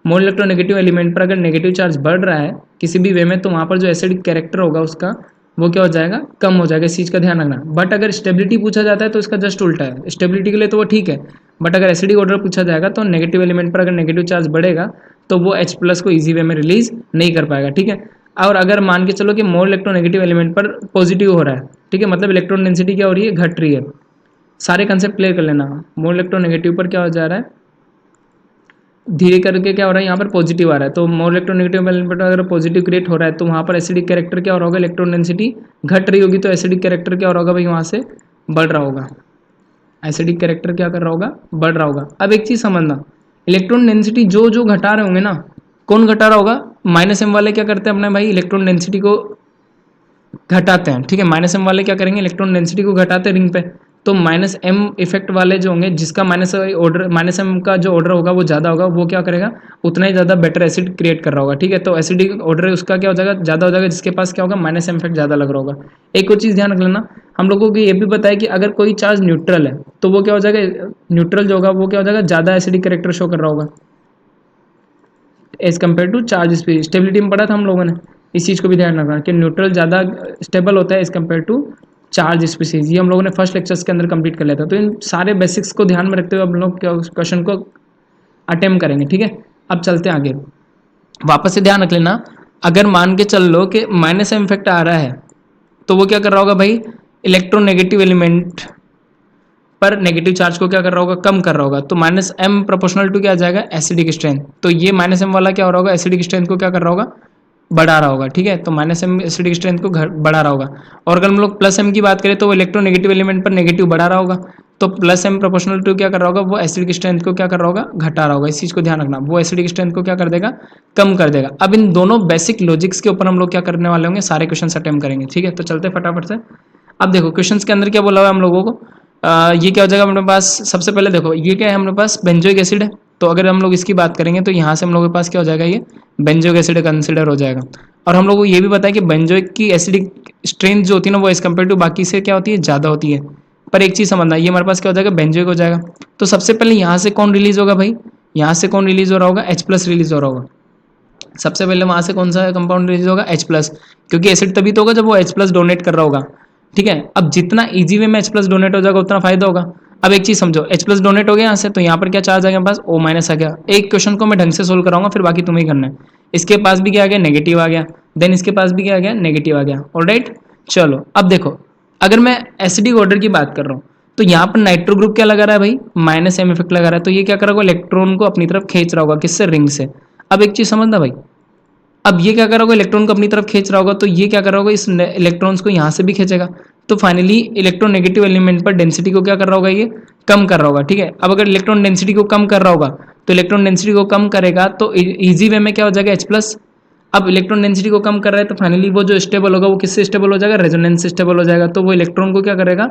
मोर इलेक्ट्रोनेगेटिव एलिमेंट पर अगर नेगेटिव चार्ज बढ़ रहा है किसी भी वे में, तो वहाँ पर जो एसिडिक कैरेक्टर होगा उसका वो क्या हो जाएगा, कम हो जाएगा। इस चीज़ का ध्यान रखना। बट अगर स्टेबिलिटी पूछा जाता है तो इसका जस्ट उल्टा है, स्टेबिलिटी के लिए तो वो ठीक है, बट अगर एसिडिक ऑर्डर पूछा जाएगा तो नेगेटिव एलिमेंट पर अगर नेगेटिव चार्ज बढ़ेगा तो वो H प्लस को ईजी वे में रिलीज नहीं कर पाएगा, ठीक है। और अगर मान के चलो कि मोर इलेक्ट्रोनेगेटिव एलिमेंट पर पॉजिटिव हो रहा है, ठीक है, मतलब इलेक्ट्रॉन डेंसिटी क्या हो रही है, घट रही है। सारे कंसेप्ट क्लियर कर लेना। मोर इलेक्ट्रोनेगेटिव पर क्या हो जा रहा है, धीरे करके क्या हो रहा है, यहाँ पर पॉजिटिव आ रहा है। तो मोर इलेक्ट्रोनेगेटिव एलिमेंट पर अगर पॉजिटिव क्रिएट हो रहा है तो वहाँ पर एसिडिक कैरेक्टर क्या हो रहा होगा, इलेक्ट्रॉन डेंसिटी घट रही होगी, तो एसिडिक कैरेक्टर क्या हो रहा होगा भाई, वहाँ से बढ़ रहा होगा। एसिडिक कैरेक्टर क्या कर रहा होगा, बढ़ रहा होगा। अब एक चीज़ समझना, इलेक्ट्रॉन डेंसिटी जो जो घटा रहे होंगे ना, कौन घटा रहा होगा, -m वाले क्या करते हैं अपने भाई, इलेक्ट्रॉन डेंसिटी को घटाते हैं, ठीक है। -m वाले क्या करेंगे, इलेक्ट्रॉन डेंसिटी को घटाते हैं रिंग पे। तो -m इफेक्ट वाले जो होंगे, जिसका -m का जो ऑर्डर होगा वो ज़्यादा होगा, वो क्या करेगा, उतना ही ज़्यादा बेटर एसिड क्रिएट कर रहा होगा, ठीक है। तो एसिडिक ऑर्डर उसका क्या हो जाएगा, ज़्यादा हो जाएगा, जिसके पास क्या होगा, -m इफेक्ट ज़्यादा लग रहा होगा। एक और चीज़ ध्यान रख लेना, हम लोगों को ये भी पता है कि अगर कोई चार्ज न्यूट्रल है तो वो क्या हो जाएगा, न्यूट्रल जो होगा वो क्या हो जाएगा, ज़्यादा एसिडिक कैरेक्टर शो कर रहा होगा as compare to charge speed. Stability में पढ़ा था हम लोगों ने, इस चीज़ को भी ध्यान रखना कि न्यूट्रल ज़्यादा स्टेबल होता है as compare to charge species. ये हम लोगों ने फर्स्ट लेक्चर्स के अंदर कंप्लीट कर लिया था। तो इन सारे बेसिक्स को ध्यान में रखते हुए हम लोग क्वेश्चन को अटेम्प्ट करेंगे, ठीक है। अब चलते हैं आगे, वापस से ध्यान रख लेना, अगर मान के चल लो कि -m इफेक्ट आ रहा है तो वो क्या कर रहा होगा भाई, इलेक्ट्रोनेगेटिव एलिमेंट पर नेगेटिव चार्ज को क्या कर रहा होगा, कम कर रहा होगा। तो -m प्रोपोर्शनल टू क्या आ जाएगा, एसिडिक स्ट्रेंथ। तो ये -m वाला क्या हो रहा होगा, एसिडिक स्ट्रेंथ को क्या कर रहा होगा, बढ़ा रहा होगा, ठीक है। तो -m एसिडिक स्ट्रेंथ को बढ़ा रहा होगा। और अगर हम लोग +m की बात करें तो वो इलेक्ट्रोनेगेटिव एलिमेंट पर नेगेटिव बढ़ा रहा होगा। तो +m प्रोपोर्शनल टू क्या कर रहा होगा, वो एसिडिक स्ट्रेंथ को क्या कर रहा होगा, घटा रहा होगा। इस चीज़ को ध्यान रखना, वो एसिडिक स्ट्रेंथ को क्या कर देगा, कम कर देगा। अब इन दोनों बेसिक लॉजिक्स के ऊपर हम लोग क्या करने वाले होंगे, सारे क्वेश्चन अटेम्प्ट करेंगे, ठीक है। तो चलते फटाफट से। अब देखो क्वेश्चन के अंदर क्या बोला हुआ है हम लोगों को, ये क्या हो जाएगा अपने पास, सबसे पहले देखो ये क्या है हमारे पास, बेंजोइक एसिड है। तो अगर हम लोग इसकी बात करेंगे तो यहाँ से हम लोगों के पास क्या हो जाएगा, ये बेंजोइक एसिड कंसिडर हो जाएगा। और हम लोग को ये भी पता है कि बेंजोइक की एसिडिक स्ट्रेंथ जो होती है ना, वो एज कम्पेयर टू बाकी से क्या होती है, ज़्यादा होती है। पर एक चीज़ समझना, ये हमारे पास क्या हो जाएगा, बेंजोइक हो जाएगा। तो सबसे पहले यहाँ से कौन रिलीज होगा भाई, यहाँ से कौन रिलीज हो रहा होगा, H+ रिलीज हो रहा होगा। सबसे पहले वहाँ से कौन सा कंपाउंड रिलीज होगा, H+, क्योंकि एसिड तभी तो होगा जब वो H+ डोनेट कर रहा होगा, ठीक है। अब जितना इजी वे में H+ डोनेट हो जाएगा उतना फायदा होगा। अब एक चीज समझो, H+ डोनेट हो गया यहाँ से, तो यहाँ पर क्या चार्ज आ गया पास, O- आ गया। एक क्वेश्चन को मैं ढंग से सोल्व कराऊंगा, फिर बाकी तुम्हें ही करना है। इसके पास भी क्या आ गया, नेगेटिव आ गया। देन इसके पास भी क्या आ गया, नेगेटिव आ गया। ऑलराइट, चलो अब देखो, अगर मैं एसिडिक ऑर्डर की बात कर रहा हूँ तो यहाँ पर नाइट्रो ग्रुप क्या लगा रहा है भाई, -m इफेक्ट लगा रहा है। तो ये क्या कर रहा होगा, इलेक्ट्रॉन को अपनी तरफ खींच रहा होगा, किससे, रिंग से। अब एक चीज समझना भाई, अब ये क्या कर रहा होगा, इलेक्ट्रॉन को अपनी तरफ खींच रहा होगा, तो ये क्या कर रहा होगा, इस इलेक्ट्रॉन्स को यहाँ से भी खींचेगा। तो फाइनली इलेक्ट्रोनेगेटिव एलिमेंट पर डेंसिटी को क्या कर रहा होगा, ये कम कर रहा होगा, ठीक है। अब अगर इलेक्ट्रॉन डेंसिटी को कम कर रहा होगा तो इलेक्ट्रॉन डेंसिटी को कम करेगा तो इजी वे में क्या हो जाएगा, H+। अब इलेक्ट्रॉन डेंसिटी को कम कर रहा है तो फाइनली वो जो स्टेबल होगा वो किससे स्टेबल हो जाएगा, रेजोनेंस से स्टेबल हो जाएगा। तो वो इलेक्ट्रॉन को क्या करेगा,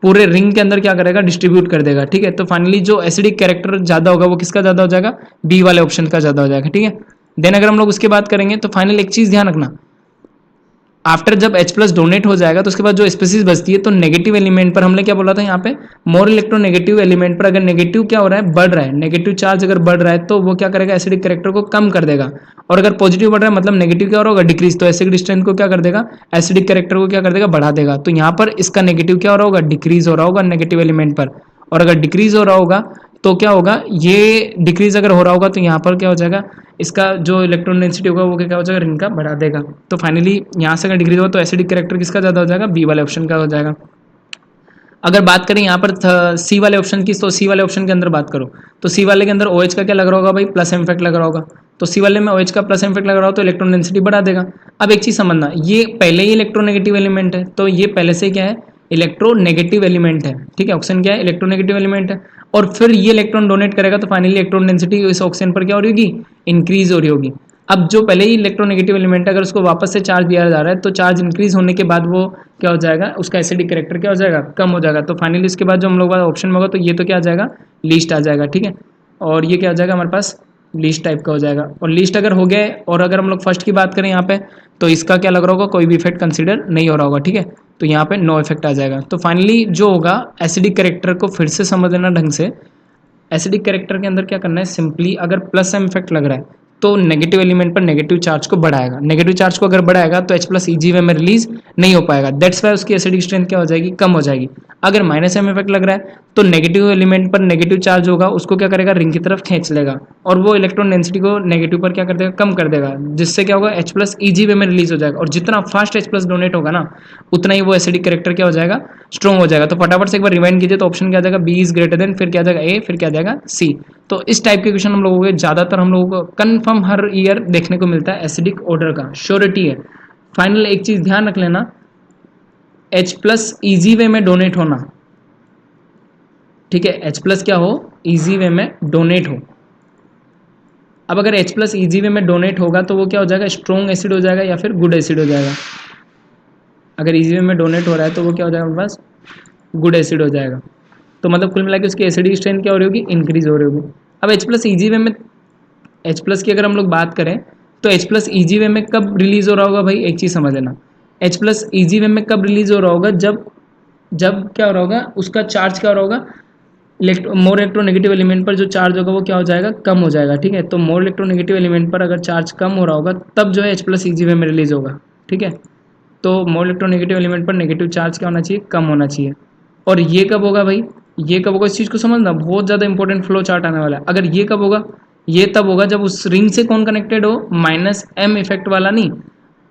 पूरे रिंग के अंदर क्या करेगा, डिस्ट्रीब्यूट कर देगा, ठीक है। तो फाइनली जो एसिडिक कैरेक्टर ज्यादा होगा वो किसका ज्यादा हो जाएगा, बी वाले ऑप्शन का ज्यादा हो जाएगा, ठीक है। देन अगर हम लोग उसकी बात करेंगे तो फाइनल एक चीज ध्यान रखना, आफ्टर जब H+ डोनेट हो जाएगा तो उसके बाद जो स्पीसीज बचती है, तो नेगेटिव एलिमेंट पर हमने क्या बोला था यहाँ पे, मोर इलेक्ट्रोनेगेटिव एलिमेंट पर अगर नेगेटिव क्या हो रहा है, बढ़ रहा है, नेगेटिव चार्ज अगर बढ़ रहा है तो वो क्या करेगा, एसिडिक कैरेक्टर को कम कर देगा। और अगर पॉजिटिव बढ़ रहा है मतलब नेगेटिव क्या हो रहा होगा, डिक्रीज। तो एसिडिक स्ट्रेंथ को क्या कर देगा, एसिडिक कैरेक्टर को क्या कर देगा, बढ़ा देगा। तो यहाँ पर इसका नेगेटिव क्या हो रहा होगा, डिक्रीज हो रहा होगा नेगेटिव एलिमेंट पर। और अगर डिक्रीज हो रहा होगा तो क्या होगा, ये डिक्रीज अगर हो रहा होगा तो यहाँ पर क्या हो जाएगा, इसका जो इलेक्ट्रॉन डेंसिटी होगा वो क्या हो जाएगा, रिंग का बढ़ा देगा। तो फाइनली यहाँ से अगर डिक्रीज होगा तो एसिडिक कैरेक्टर किसका ज़्यादा हो जाएगा, बी वाले ऑप्शन का हो जाएगा। अगर बात करें यहाँ पर सी वाले ऑप्शन की, तो सी वाले ऑप्शन के अंदर बात करो तो सी वाले के अंदर OH का क्या लग रहा होगा भाई, +m इफेक्ट लग रहा होगा। तो सी वाले में OH का +m इफेक्ट लग रहा हो तो इलेक्ट्रॉन डेंसिटी बढ़ा देगा। अब एक चीज समझना, ये पहले ही इलेक्ट्रोनेगेटिव एलिमेंट है, तो ये पहले से क्या है, इलेक्ट्रोनेगेटिव एलिमेंट है, ठीक है। ऑक्सीजन क्या है, इलेक्ट्रोनेगेटिव एलिमेंट है। और फिर ये इलेक्ट्रॉन डोनेट करेगा तो फाइनली इलेक्ट्रॉन डेंसिटी इस ऑक्सीजन पर क्या हो रही होगी, इंक्रीज हो रही होगी। अब जो पहले ही इलेक्ट्रोनेगेटिव एलिमेंट है, अगर उसको वापस से चार्ज दिया जा रहा है तो चार्ज इंक्रीज होने के बाद वो क्या हो जाएगा, उसका एसिडिक कैरेक्टर क्या हो जाएगा, कम हो जाएगा। तो फाइनली इसके बाद जो हम लोग ऑप्शन में होगा तो ये तो क्या आ जाएगा, लीस्ट आ जाएगा, ठीक है। और ये क्या हो जाएगा हमारे पास, लीस्ट टाइप का हो जाएगा। और लीस्ट अगर हो गया, और अगर हम लोग फर्स्ट की बात करें यहाँ पे, तो इसका क्या लग रहा होगा, कोई भी इफेक्ट कंसीडर नहीं हो रहा होगा, ठीक है। तो यहाँ पे नो इफेक्ट आ जाएगा। तो फाइनली जो होगा, एसिडिक कैरेक्टर को फिर से समझ लेना ढंग से। एसिडिक कैरेक्टर के अंदर क्या करना है, सिंपली अगर +m इफेक्ट लग रहा है तो नेगेटिव एलिमेंट पर नेगेटिव चार्ज को बढ़ाएगा, नेगेटिव चार्ज को अगर बढ़ाएगा तो H प्लस ईजी वे में रिलीज नहीं हो पाएगा, दैट्स वाई उसकी एसिडिक स्ट्रेंथ क्या हो जाएगी, कम हो जाएगी। अगर माइनस एम इफेक्ट लग रहा है तो नेगेटिव एलिमेंट पर नेगेटिव चार्ज होगा, उसको क्या करेगा, रिंग की तरफ खींच लेगा और वो इलेक्ट्रॉन डेंसिटी को नेगेटिव पर क्या कर देगा, कम कर देगा, जिससे क्या होगा, H प्लस ईजी वे में रिलीज हो जाएगा। और जितना फास्ट H प्लस डोनेट होगा ना, उतना ही वो एसिडिक कैरेक्टर क्या हो जाएगा, स्ट्रॉन्ग हो जाएगा। तो फटाफट से एक बार रिवाइंड कीजिए, तो ऑप्शन क्या आ जाएगा, बी इज ग्रेटर देन, फिर क्या आ जाएगा ए, फिर क्या आ जाएगा सी। तो इस टाइप के क्वेश्चन हम लोगों के ज़्यादातर हम लोगों को कन्फर्म हर ईयर देखने को मिलता है, एसिडिक ऑर्डर का श्योरिटी है। फाइनल एक चीज़ ध्यान रख लेना, H प्लस ईजी वे में डोनेट होना, ठीक है, H प्लस क्या हो, ईजी वे में डोनेट हो। अब अगर H प्लस ईजी वे में डोनेट होगा तो वो क्या हो जाएगा, स्ट्रॉन्ग एसिड हो जाएगा या फिर गुड एसिड हो जाएगा। अगर ईजी वे में डोनेट हो रहा है तो वो क्या हो जाएगा, हमारे पास गुड एसिड हो जाएगा। तो मतलब कुल मिला के उसकी एसिडिक स्ट्रेंथ क्या हो रही होगी, इंक्रीज हो रही होगी। अब H प्लस ईजी वे में, H प्लस की अगर हम लोग बात करें तो H प्लस ईजी वे में कब रिलीज हो रहा होगा भाई, एक चीज़ समझ लेना, H प्लस ईजी वे में कब रिलीज हो रहा होगा, जब क्या हो रहा होगा, उसका चार्ज क्या हो रहा होगा, मोर इलेक्ट्रोनेगेटिव एलिमेंट पर जो चार्ज होगा वो क्या हो जाएगा, कम हो जाएगा, ठीक है। तो मोर इलेक्ट्रोनेगेटिव एलिमेंट पर अगर चार्ज कम हो रहा होगा तब जो है H प्लस ईजी वे में रिलीज होगा, ठीक है। तो मोर इलेक्ट्रोनेगेटिव एलिमेंट पर नेगेटिव चार्ज क्या होना चाहिए, कम होना चाहिए। और ये कब होगा भाई, ये कब होगा, इस चीज़ को समझना, बहुत ज़्यादा इंपॉर्टेंट फ्लो चार्ट आने वाला है। अगर ये कब होगा, ये तब होगा जब उस रिंग से कौन कनेक्टेड हो, माइनस एम इफेक्ट वाला नहीं,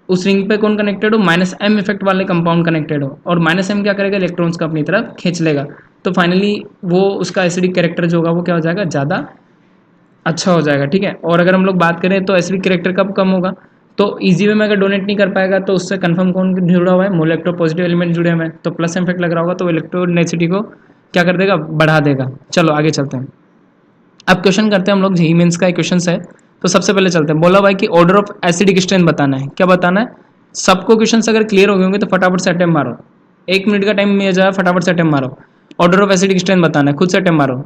उस रिंग पे कौन कनेक्टेड हो, माइनस एम इफेक्ट वाले कंपाउंड कनेक्टेड हो, और माइनस एम क्या करेगा, इलेक्ट्रॉन्स का अपनी तरफ खींच लेगा। तो फाइनली वो उसका एसिडिक कैरेक्टर जो होगा वो क्या हो जाएगा, ज़्यादा अच्छा हो जाएगा, ठीक है। और अगर हम लोग बात करें तो एसिडिक कैरेक्टर कब कम होगा, तो ईजी वे में अगर डोनेट नहीं कर पाएगा तो उससे कंफर्म कौन जुड़ा हुआ है, मोलैक्टो पॉजिटिव एलिमेंट जुड़े हुए हैं, तो प्लस इफेक्ट लग रहा होगा तो इलेक्ट्रोनेसिटी को क्या कर देगा, बढ़ा देगा। चलो आगे चलते हैं, अब क्वेश्चन करते हैं हम लोग, जेईई मेंस का क्वेश्चन है। तो सबसे पहले चलते हैं, बोला भाई कि ऑर्डर ऑफ एसिडिक स्ट्रेंथ बताना है, क्या बताना है, सबको क्वेश्चन अगर क्लियर हो गए होंगे तो फटाफट से अटेम्प्ट मारो, 1 मिनट का टाइम मिल जाए, फटाफट से अटेम्प्ट मारो। ऑर्डर ऑफ एसिडिक स्ट्रेंथ बताना है, खुद से अटेम्प्ट मारो।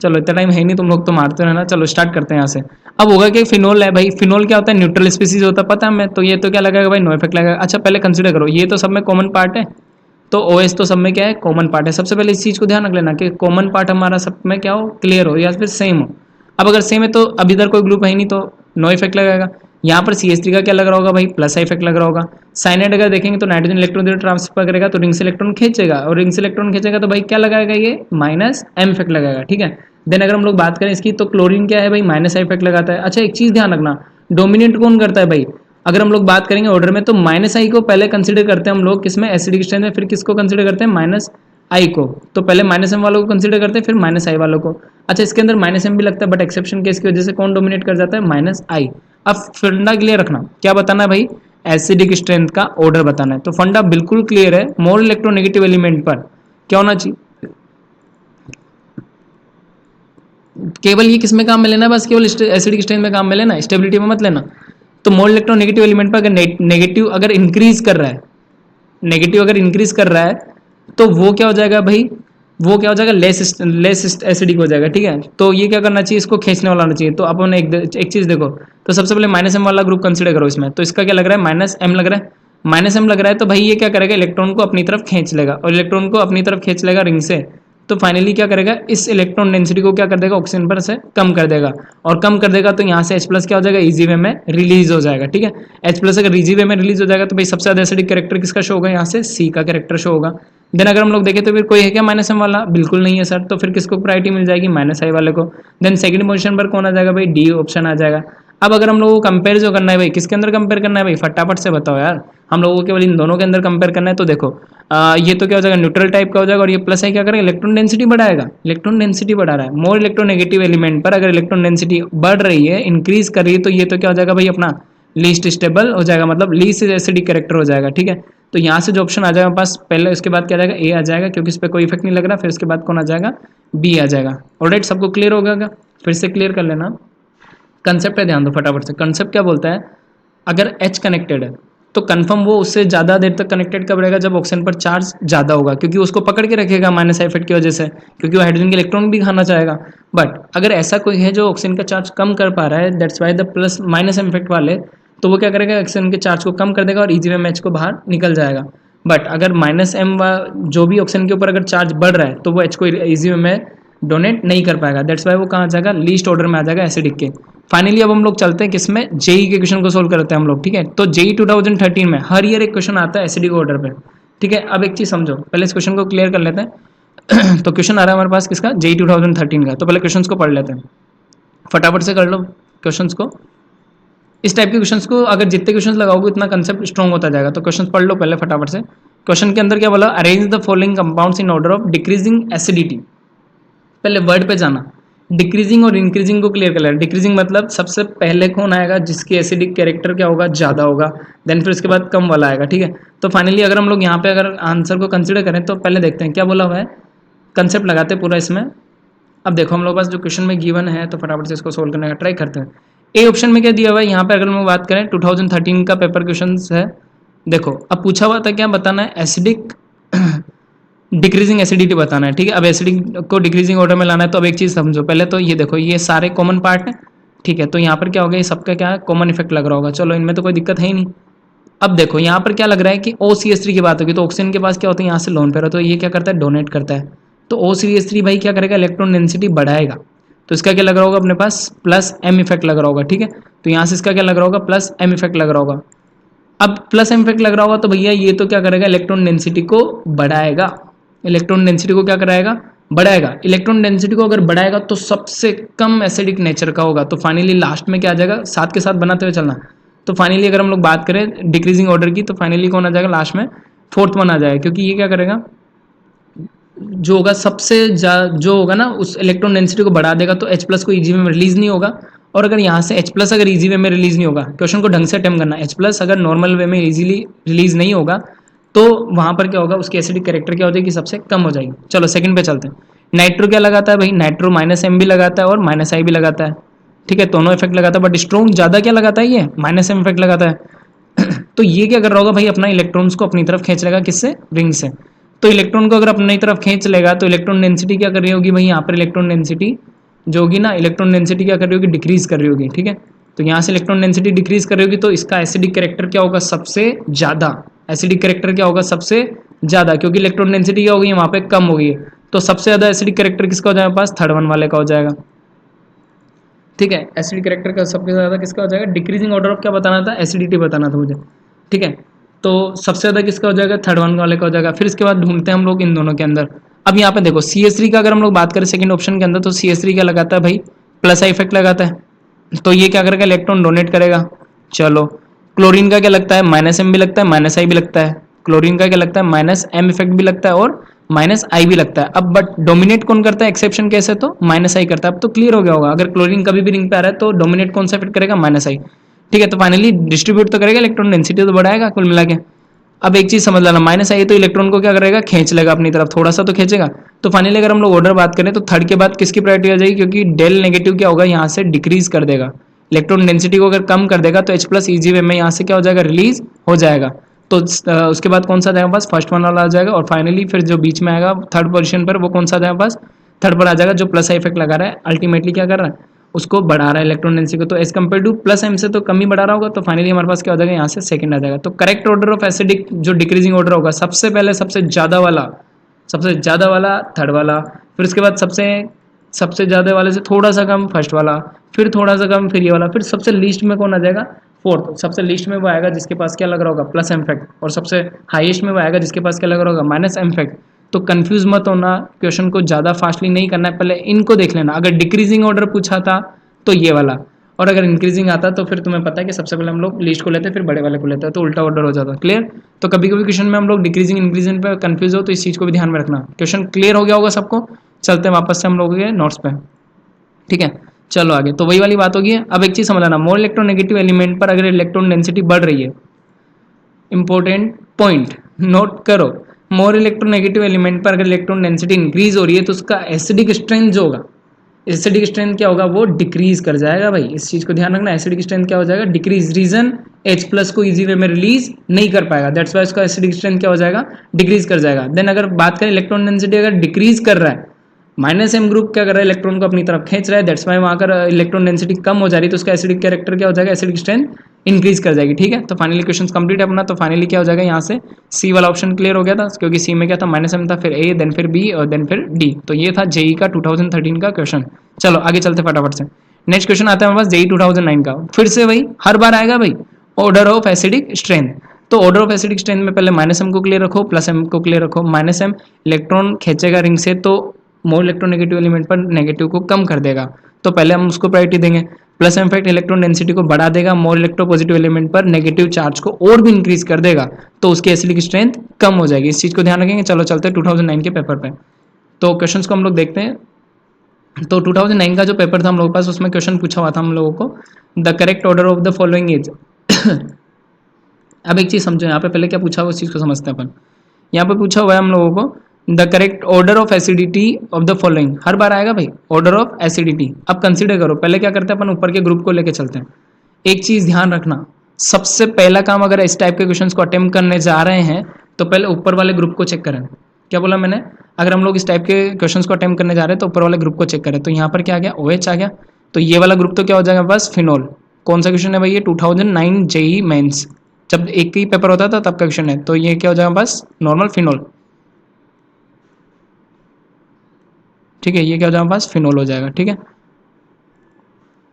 चलो इतना टाइम है नहीं, तुम लोग तो मारते रहना। चलो स्टार्ट करते हैं यहाँ से। अब होगा कि फिनोल है भाई, फिनोल क्या होता है, न्यूट्रल स्पीसीज होता है, पता है हमें, तो ये तो क्या लगेगा भाई, नो इफेक्ट लगेगा। अच्छा पहले कंसिडर करो, ये तो सब में कॉमन पार्ट है, तो OS तो सब में क्या है, कॉमन पार्ट है। सबसे पहले इस चीज़ को ध्यान रख लेना कि कॉमन पार्ट हमारा सब में क्या हो, क्लियर हो या फिर सेम हो। अब अगर सेम है तो अब इधर कोई ग्रुप है ही नहीं तो नो इफेक्ट लगेगा। यहाँ पर CH3 का क्या लग रहा होगा भाई, प्लस इफेक्ट लग रहा होगा। साइनाइड अगर देखेंगे तो नाइट्रोजन इलेक्ट्रॉन ट्रांसफर करेगा तो रिंग से इलेक्ट्रॉन खींचेगा, और रिंग से इलेक्ट्रॉन खींचेगा तो भाई क्या लगाएगा, ये माइनस एम इफेक्ट लगाएगा, ठीक है। देन अगर हम लोग बात करें इसकी तो क्लोरीन क्या है भाई, माइनस इफेक्ट लगाता है। अच्छा एक चीज़ ध्यान रखना, डोमिनेट कौन करता है भाई, अगर हम लोग बात करेंगे ऑर्डर में तो माइनस आई को पहले कंसिडर करते हैं हम लोग, किसमें, एसिडिक स्ट्रेंथ में, फिर किसको कंसिडर करते हैं, माइनस आई को। तो पहले माइनस एम वालों को कंसिडर करते हैं, फिर माइनस आई वालों को। अच्छा इसके अंदर माइनस एम भी लगता है, बट एक्सेप्शन केस की वजह से कौन डोमिनेट कर जाता है, माइनस आई। अब फंडा क्लियर रखना, क्या बताना है भाई, एसिडिक स्ट्रेंथ का ऑर्डर बताना है। तो फंडा बिल्कुल क्लियर है, मोर इलेक्ट्रोनेगेटिव एलिमेंट पर क्या होना चाहिए, केवल ये किसमें काम में लेना है, बस केवल एसिडिक स्ट्रेंथ में काम में लेना, स्टेबिलिटी में मत लेना। तो मोल इलेक्ट्रोनेगेटिव एलिमेंट पर अगर नेगेटिव अगर इंक्रीज कर रहा है, नेगेटिव अगर इंक्रीज कर रहा है तो वो क्या हो जाएगा भाई, वो क्या हो जाएगा, लेस एसिडिक हो जाएगा, ठीक है। तो ये क्या करना चाहिए, इसको खींचने वाला होना चाहिए। तो अपन एक चीज़ देखो, तो सबसे पहले माइनस एम वाला ग्रुप कंसिडर करो इसमें, तो इसका क्या लग रहा है, माइनस एम लग रहा है, माइनस एम लग रहा है। तो भाई ये क्या करेगा, इलेक्ट्रॉन को अपनी तरफ खींच लेगा, और इलेक्ट्रॉन को अपनी तरफ खींच लेगा रिंग से, तो फाइनली क्या करेगा, इस इलेक्ट्रॉन डेंसिटी को क्या कर देगा, ऑक्सीजन पर से कम कर देगा, और कम कर देगा तो यहाँ से H प्लस क्या हो जाएगा, इजी वे में रिलीज हो जाएगा, ठीक है। H प्लस अगर इजी वे में रिलीज हो जाएगा तो भाई सबसे ज़्यादा एसिडिक कैरेक्टर किसका शो होगा, यहाँ से C का कैरेक्टर शो होगा। देन अगर हम लोग देखें तो फिर कोई है क्या माइनस एम वाला, बिल्कुल नहीं है सर, तो फिर किसको प्रायोरिटी मिल जाएगी, माइनस आई वाले को। देन सेकंड पोजीशन पर कौन आ जाएगा भाई, डी ऑप्शन आ जाएगा। अब अगर हम लोगों को कंपेयर जो करना है भाई, किसके अंदर कंपेयर करना है भाई, फटाफट से बताओ यार, हम लोगों को केवल इन दोनों के अंदर कंपेयर करना है। तो देखो ये तो क्या हो जाएगा, न्यूट्रल टाइप का हो जाएगा, और ये प्लस है क्या करेगा, इलेक्ट्रॉन डेंसिटी बढ़ाएगा, इलेक्ट्रॉन डेंसिटी बढ़ा रहा है। मोर इलेक्ट्रोनेगेटिव एलिमेंट पर अगर इलेक्ट्रॉन डेंसिटी बढ़ रही है, इंक्रीज कर रही है, तो ये तो क्या हो जाएगा भाई, अपना लीस्ट स्टेबल हो जाएगा, मतलब लीस्ट एसिडिक कैरेक्टर हो जाएगा, ठीक है। तो यहाँ से जो ऑप्शन आ जाएगा पास पहले, उसके बाद क्या आ जाएगा, ए आ जाएगा, क्योंकि इस पर कोई इफेक्ट नहीं लग रहा। फिर उसके बाद कौन आ जाएगा, बी आ जाएगा। ऑलराइट, सबको क्लियर हो गया, फिर से क्लियर कर लेना। कंसेप्ट है, ध्यान दो फटाफट से। कंसेप्ट क्या बोलता है, अगर H कनेक्टेड है तो कंफर्म वो उससे ज़्यादा देर तक कनेक्टेड कब रहेगा, जब ऑक्सीजन पर चार्ज ज़्यादा होगा, क्योंकि उसको पकड़ के रखेगा माइनस इफेक्ट की वजह से, क्योंकि वो हाइड्रोजन के इलेक्ट्रॉन भी खाना चाहेगा। बट अगर ऐसा कोई है जो ऑक्सीजन का चार्ज कम कर पा रहा है, that's why the plus minus effect वाले, तो वो क्या करेगा, ऑक्सीजन के चार्ज को कम कर देगा और इजी वे में H को बाहर निकल जाएगा। बट अगर माइनस एम जो भी ऑक्सीजन के ऊपर अगर चार्ज बढ़ रहा है तो वो H को इजी वे में डोनेट नहीं कर पाएगा, दैट्स वाई वो कहाँ आ जाएगा, लीस्ट ऑर्डर में आ जाएगा एसिडिक के। फाइनली अब हम लोग चलते हैं किसमें, जेई के क्वेश्चन को सोल्व करते हैं हम लोग, ठीक है। तो जेई 2013 में हर ईयर एक क्वेश्चन आता है एसिडिक ऑर्डर पे, ठीक है। अब एक चीज समझो, पहले इस क्वेश्चन को क्लियर कर लेते हैं। तो क्वेश्चन आ रहा है हमारे पास किसका, जेई 2013 का। तो पहले क्वेश्चन को पढ़ लेते हैं, फटाफट से कर लो क्वेश्चन को। इस टाइप के क्वेश्चंस को अगर जितने क्वेश्चंस लगाओगे उतना कंसेप्ट स्ट्रॉन्ग होता जाएगा। तो क्वेश्चंस पढ़ लो पहले फटाफट से। क्वेश्चन के अंदर क्या बोला, arrange the following compounds in order of decreasing acidity. पहले वर्ड पे जाना, डिक्रीजिंग और इंक्रीजिंग को क्लियर कर लेना। डिक्रीजिंग मतलब सबसे पहले कौन आएगा जिसकी एसिडिक कैरेक्टर क्या होगा, ज़्यादा होगा, देन फिर उसके बाद कम वाला आएगा, ठीक है। तो फाइनली अगर हम लोग यहाँ पे अगर आंसर को कंसिडर करें तो पहले देखते हैं क्या बोला हुआ है, कंसेप्ट लगाते हैं पूरा इसमें। अब देखो हम लोग पास जो क्वेश्चन में गिवन है तो फटाफट से इसको सोल्व करने का ट्राई करते हैं। ए ऑप्शन में क्या दिया हुआ है यहाँ पे, अगर हम बात करें 2013 का पेपर क्वेश्चन है। देखो अब पूछा हुआ था क्या बताना है, एसिडिक डिक्रीजिंग एसिडिटी बताना है, ठीक है। अब एसिडिक को डिक्रीजिंग ऑर्डर में लाना है। तो अब एक चीज़ समझो पहले, तो ये देखो ये सारे कॉमन पार्ट हैं, ठीक है। तो यहाँ पर क्या होगा, ये सबका क्या है, कॉमन इफेक्ट लग रहा होगा, चलो इनमें तो कोई दिक्कत है ही नहीं। अब देखो यहाँ पर क्या लग रहा है कि OCH3 की बात होगी, तो ऑक्सीजन के पास क्या होता है, यहाँ से लोन पेयर, तो ये क्या करता है, डोनेट करता है। तो OCH3 भाई क्या करेगा, इलेक्ट्रॉन डेंसिटी बढ़ाएगा। तो इसका क्या लग रहा होगा अपने पास, प्लस M इफेक्ट लग रहा होगा, ठीक है। तो यहाँ से इसका क्या लग रहा होगा, प्लस M इफेक्ट लग रहा होगा। अब प्लस M इफेक्ट लग रहा होगा तो भैया ये तो क्या करेगा, इलेक्ट्रॉन डेंसिटी को बढ़ाएगा। इलेक्ट्रॉन डेंसिटी को क्या कराएगा, बढ़ाएगा। इलेक्ट्रॉन डेंसिटी को अगर बढ़ाएगा तो सबसे कम एसिडिक नेचर का होगा। तो फाइनली लास्ट में क्या आ जाएगा, साथ के साथ बनाते हुए चलना। तो फाइनली अगर हम लोग बात करें डिक्रीजिंग ऑर्डर की, तो फाइनली कौन आ जाएगा लास्ट में, फोर्थ वन आ जाएगा। क्योंकि ये क्या करेगा, जो होगा सबसे जो होगा ना उस इलेक्ट्रॉन डेंसिटी को बढ़ा देगा, तो H+ को ईजी वे में रिलीज नहीं होगा। और अगर यहाँ से H+ अगर ईजी वे में रिलीज नहीं होगा, क्वेश्चन को ढंग से अटेम्प्ट करना, H+ अगर नॉर्मल वे में इजीली रिलीज नहीं होगा तो वहाँ पर क्या होगा, उसकी एसिडिक कैरेक्टर क्या हो जाएगी, सबसे कम हो जाएगी। चलो सेकंड पे चलते हैं। नाइट्रो क्या लगाता है भाई, नाइट्रो -M भी लगाता है और -I भी लगाता है, ठीक है। दोनों इफेक्ट लगाता है, बट स्ट्रॉन्ग ज़्यादा क्या लगाता है, ये -M इफेक्ट लगाता है। तो ये क्या कर रहा होगा भाई, अपना इलेक्ट्रॉन्स को अपनी तरफ खींच लेगा, किससे, रिंग से। तो इलेक्ट्रॉन को अगर अपनी तरफ खींच लेगा तो इलेक्ट्रॉन डेंसिटी क्या कर रही होगी भाई, यहाँ पर इलेक्ट्रॉन डेंसिटी जो होगी ना, इलेक्ट्रॉन डेंसिटी क्या कर रही होगी, डिक्रीज कर रही होगी, ठीक है। तो यहाँ से इलेक्ट्रॉन डेंसिटी डिक्रीज कर रही होगी, तो इसका एसिडिक कैरेक्टर क्या होगा, सबसे ज़्यादा। एसिडिक कैरेक्टर क्या होगा, सबसे ज़्यादा, क्योंकि इलेक्ट्रॉन डेंसिटी क्या होगी वहाँ पे कम होगी। तो सबसे ज़्यादा एसिडिक कैरेक्टर किसका हो जाएगा पास, थर्ड वन वाले का हो जाएगा, ठीक है। एसिडिक कैरेक्टर का सबसे ज़्यादा किसका हो जाएगा, डिक्रीजिंग ऑर्डर ऑफ क्या बताना था, एसिडिटी बताना था मुझे, ठीक है। तो सबसे ज़्यादा किसका हो जाएगा, थर्ड वन वाले का हो जाएगा। फिर इसके बाद ढूंढते हैं हम लोग इन दोनों के अंदर। अब यहाँ पे देखो CH3 का अगर हम लोग बात करें सेकंड ऑप्शन के अंदर, तो CH3 क्या लगाता है भाई, +I इफेक्ट लगाता है। तो ये क्या करेगा, इलेक्ट्रॉन डोनेट करेगा। चलो क्लोरीन का क्या लगता है, -M भी लगता है, -I भी लगता है। क्लोरीन का क्या लगता है, -M इफेक्ट भी लगता है और -I भी लगता है। अब बट डोमिनेट कौन करता है, एक्सेप्शन केस है तो -I करता है। अब तो क्लियर हो गया होगा, अगर क्लोरीन कभी भी रिंग पे आ रहा है तो डोमिनेट कौन सा इफेक्ट करेगा, -I, ठीक है। तो फाइनली डिस्ट्रीब्यूट तो करेगा, इलेक्ट्रॉन डेंसिटी तो बढ़ाएगा कुल मिला के। अब एक चीज समझ लेना, -I तो इलेक्ट्रॉन को क्या करेगा, खींच लेगा अपनी तरफ, थोड़ा सा तो खींचेगा। तो फाइनली अगर हम लोग ऑर्डर बात करें तो थर्ड के बाद किसकी प्रायोरिटी आ जाएगी, क्योंकि डेल नेगेटिव क्या होगा, यहाँ से डिक्रीज कर देगा। इलेक्ट्रॉन डेंसिटी को अगर कम कर देगा तो H+ ईजी वे में यहाँ से क्या हो जाएगा, रिलीज हो जाएगा। तो उसके बाद कौन सा जाएगा पास, फर्स्ट वन वाला आ जाएगा। और फाइनली फिर जो बीच में आएगा थर्ड पोजीशन पर, वो कौन सा जाएगा पास, थर्ड पर आ जाएगा, जो +I इफेक्ट लगा रहा है, अल्टीमेटली क्या कर रहा है, उसको बढ़ा रहा है इलेक्ट्रॉन डेंसिटी को। तो एज कम्पेयर टू +M से तो कम ही बढ़ा रहा होगा। तो फाइनली हमारे पास क्या हो जाएगा, यहाँ से सेकंड आ जाएगा। तो करेक्ट ऑर्डर ऑफ एसिडिक जो डिक्रीजिंग ऑर्डर होगा, सबसे पहले सबसे ज़्यादा वाला थर्ड वाला, फिर उसके बाद सबसे ज़्यादा वाले से थोड़ा सा कम फर्स्ट वाला, फिर थोड़ा सा कम फिर ये वाला, फिर सबसे लीस्ट में कौन आ जाएगा, फोर्थ। सबसे लीस्ट में वो आएगा जिसके पास क्या लग रहा होगा, +M इफेक्ट, और सबसे हाईएस्ट में वो आएगा जिसके पास क्या लग रहा होगा, -M इफेक्ट। तो कंफ्यूज मत होना, क्वेश्चन को ज़्यादा फास्टली नहीं करना है, पहले इनको देख लेना। अगर डिक्रीजिंग ऑर्डर पूछा था तो ये वाला, और अगर इंक्रीजिंग आता तो फिर तुम्हें पता है कि सबसे पहले हम लोग लीस्ट को लेते हैं, फिर बड़े वाले को लेते हैं, तो उल्टा ऑर्डर हो जाता है। क्लियर। तो कभी कभी क्वेश्चन में हम लोग डिक्रीजिंग इंक्रीजिंग पे कंफ्यूज हो, तो इस चीज़ को भी ध्यान में रखना। क्वेश्चन क्लियर हो गया होगा सबको। चलते हैं वापस से हम लोग के नोट्स पे, ठीक है। चलो आगे, तो वही वाली बात होगी। अब एक चीज़ समझ लेना, मोर इलेक्ट्रोनेगेटिव एलिमेंट पर अगर इलेक्ट्रॉन डेंसिटी बढ़ रही है, इंपॉर्टेंट पॉइंट नोट करो, मोर इलेक्ट्रोनेगेटिव एलिमेंट पर अगर इलेक्ट्रॉन डेंसिटी इंक्रीज हो रही है तो उसका एसिडिक स्ट्रेंथ जो होगा, एसिडिक स्ट्रेंथ क्या होगा, वो डिक्रीज कर जाएगा भाई। इस चीज को ध्यान रखना, एसिडिक स्ट्रेंथ क्या हो जाएगा, डिक्रीज। रीजन H+ को इजी वे में रिलीज नहीं कर पाएगा, दैट्स वाई उसका एसिडिक स्ट्रेंथ क्या हो जाएगा, डिक्रीज कर जाएगा। देन अगर बात करें इलेक्ट्रॉन डेंसिटी अगर डिक्रीज कर रहा है, -m ग्रुप क्या कर रहा है, इलेक्ट्रॉन को अपनी तरफ खींच रहा है, दैट्स वाई वहाँ कर इलेक्ट्रॉन डेंसिटी कम हो जा रही है, तो उसका एसिडिक कैरेक्टर क्या हो जाएगा, एसिडिक स्ट्रेंथ इंक्रीज कर जाएगी। ठीक है, तो फाइनली क्वेश्चन कंप्लीट है अपना। तो फाइनली क्या हो जाएगा, यहाँ से सी वाला ऑप्शन क्लियर हो गया था, क्योंकि सी में क्या था, -m था, फिर ए, देन फिर बी और देन फिर डी। तो ये था जेई का 2013 का क्वेश्चन। चलो आगे चलते फटाफट से। नेक्स्ट क्वेश्चन आता है हमारे पास जेई 2009 का, फिर से वही हर बार आएगा भाई, ऑर्डर ऑफ एसिडिक स्ट्रेंथ। तो ऑर्डर ऑफ एसिडिक स्ट्रेंथ में पहले -m को क्लियर रखो, +m को क्लियर रखो। -m इलेक्ट्रॉन खींचेगा रिंग से, तो मोर इलेक्ट्रोनेगेटिव एलिमेंट पर नेगेटिव को कम कर देगा, तो पहले हम उसको प्रायोरिटी देंगे। +m फैक्ट इलेक्ट्रॉन डेंसिटी को बढ़ा देगा, मोर इलेक्ट्रोपॉजिटिव एलिमेंट पर नेगेटिव चार्ज को और भी इंक्रीज कर देगा, तो उसकी एसिडिक स्ट्रेंथ कम हो जाएगी। इस चीज को ध्यान रखेंगे। चलो चलते हैं 2009 के पेपर पे। तो क्वेश्चन को हम लोग देखते हैं। तो 2009 का जो पेपर था हम लोगों के पास, उसमें क्वेश्चन पूछा हुआ था हम लोगों को, the correct order of the following is. अब एक चीज समझो, यहाँ पे पहले क्या पूछा हुआ उस चीज को समझते हैं अपन। यहाँ पे पूछा हुआ है हम लोगों को the correct order of acidity of the following, हर बार आएगा भाई ऑर्डर ऑफ एसिडिटी। अब कंसीडर करो, पहले क्या करते हैं अपन, ऊपर के ग्रुप को लेके चलते हैं। एक चीज ध्यान रखना, सबसे पहला काम अगर इस टाइप के क्वेश्चंस को अटेम्प्ट करने जा रहे हैं, तो पहले ऊपर वाले ग्रुप को चेक करें। क्या बोला मैंने, अगर हम लोग इस टाइप के क्वेश्चंस को अटेम्प्ट करने जा रहे हैं तो ऊपर वाले ग्रुप को चेक करें। तो यहाँ पर क्या आ गया, OH आ गया, तो ये वाला ग्रुप तो क्या हो जाएगा बस, फिनोल। कौन सा क्वेश्चन है भाई, ये 2009 जेई मेंस, जब एक ही पेपर होता था तब का क्वेश्चन है। तो ये क्या हो जाएगा बस, नॉर्मल फिनोल। ठीक है, ये क्या हो जाएगा बस, फिनोल हो जाएगा। ठीक है,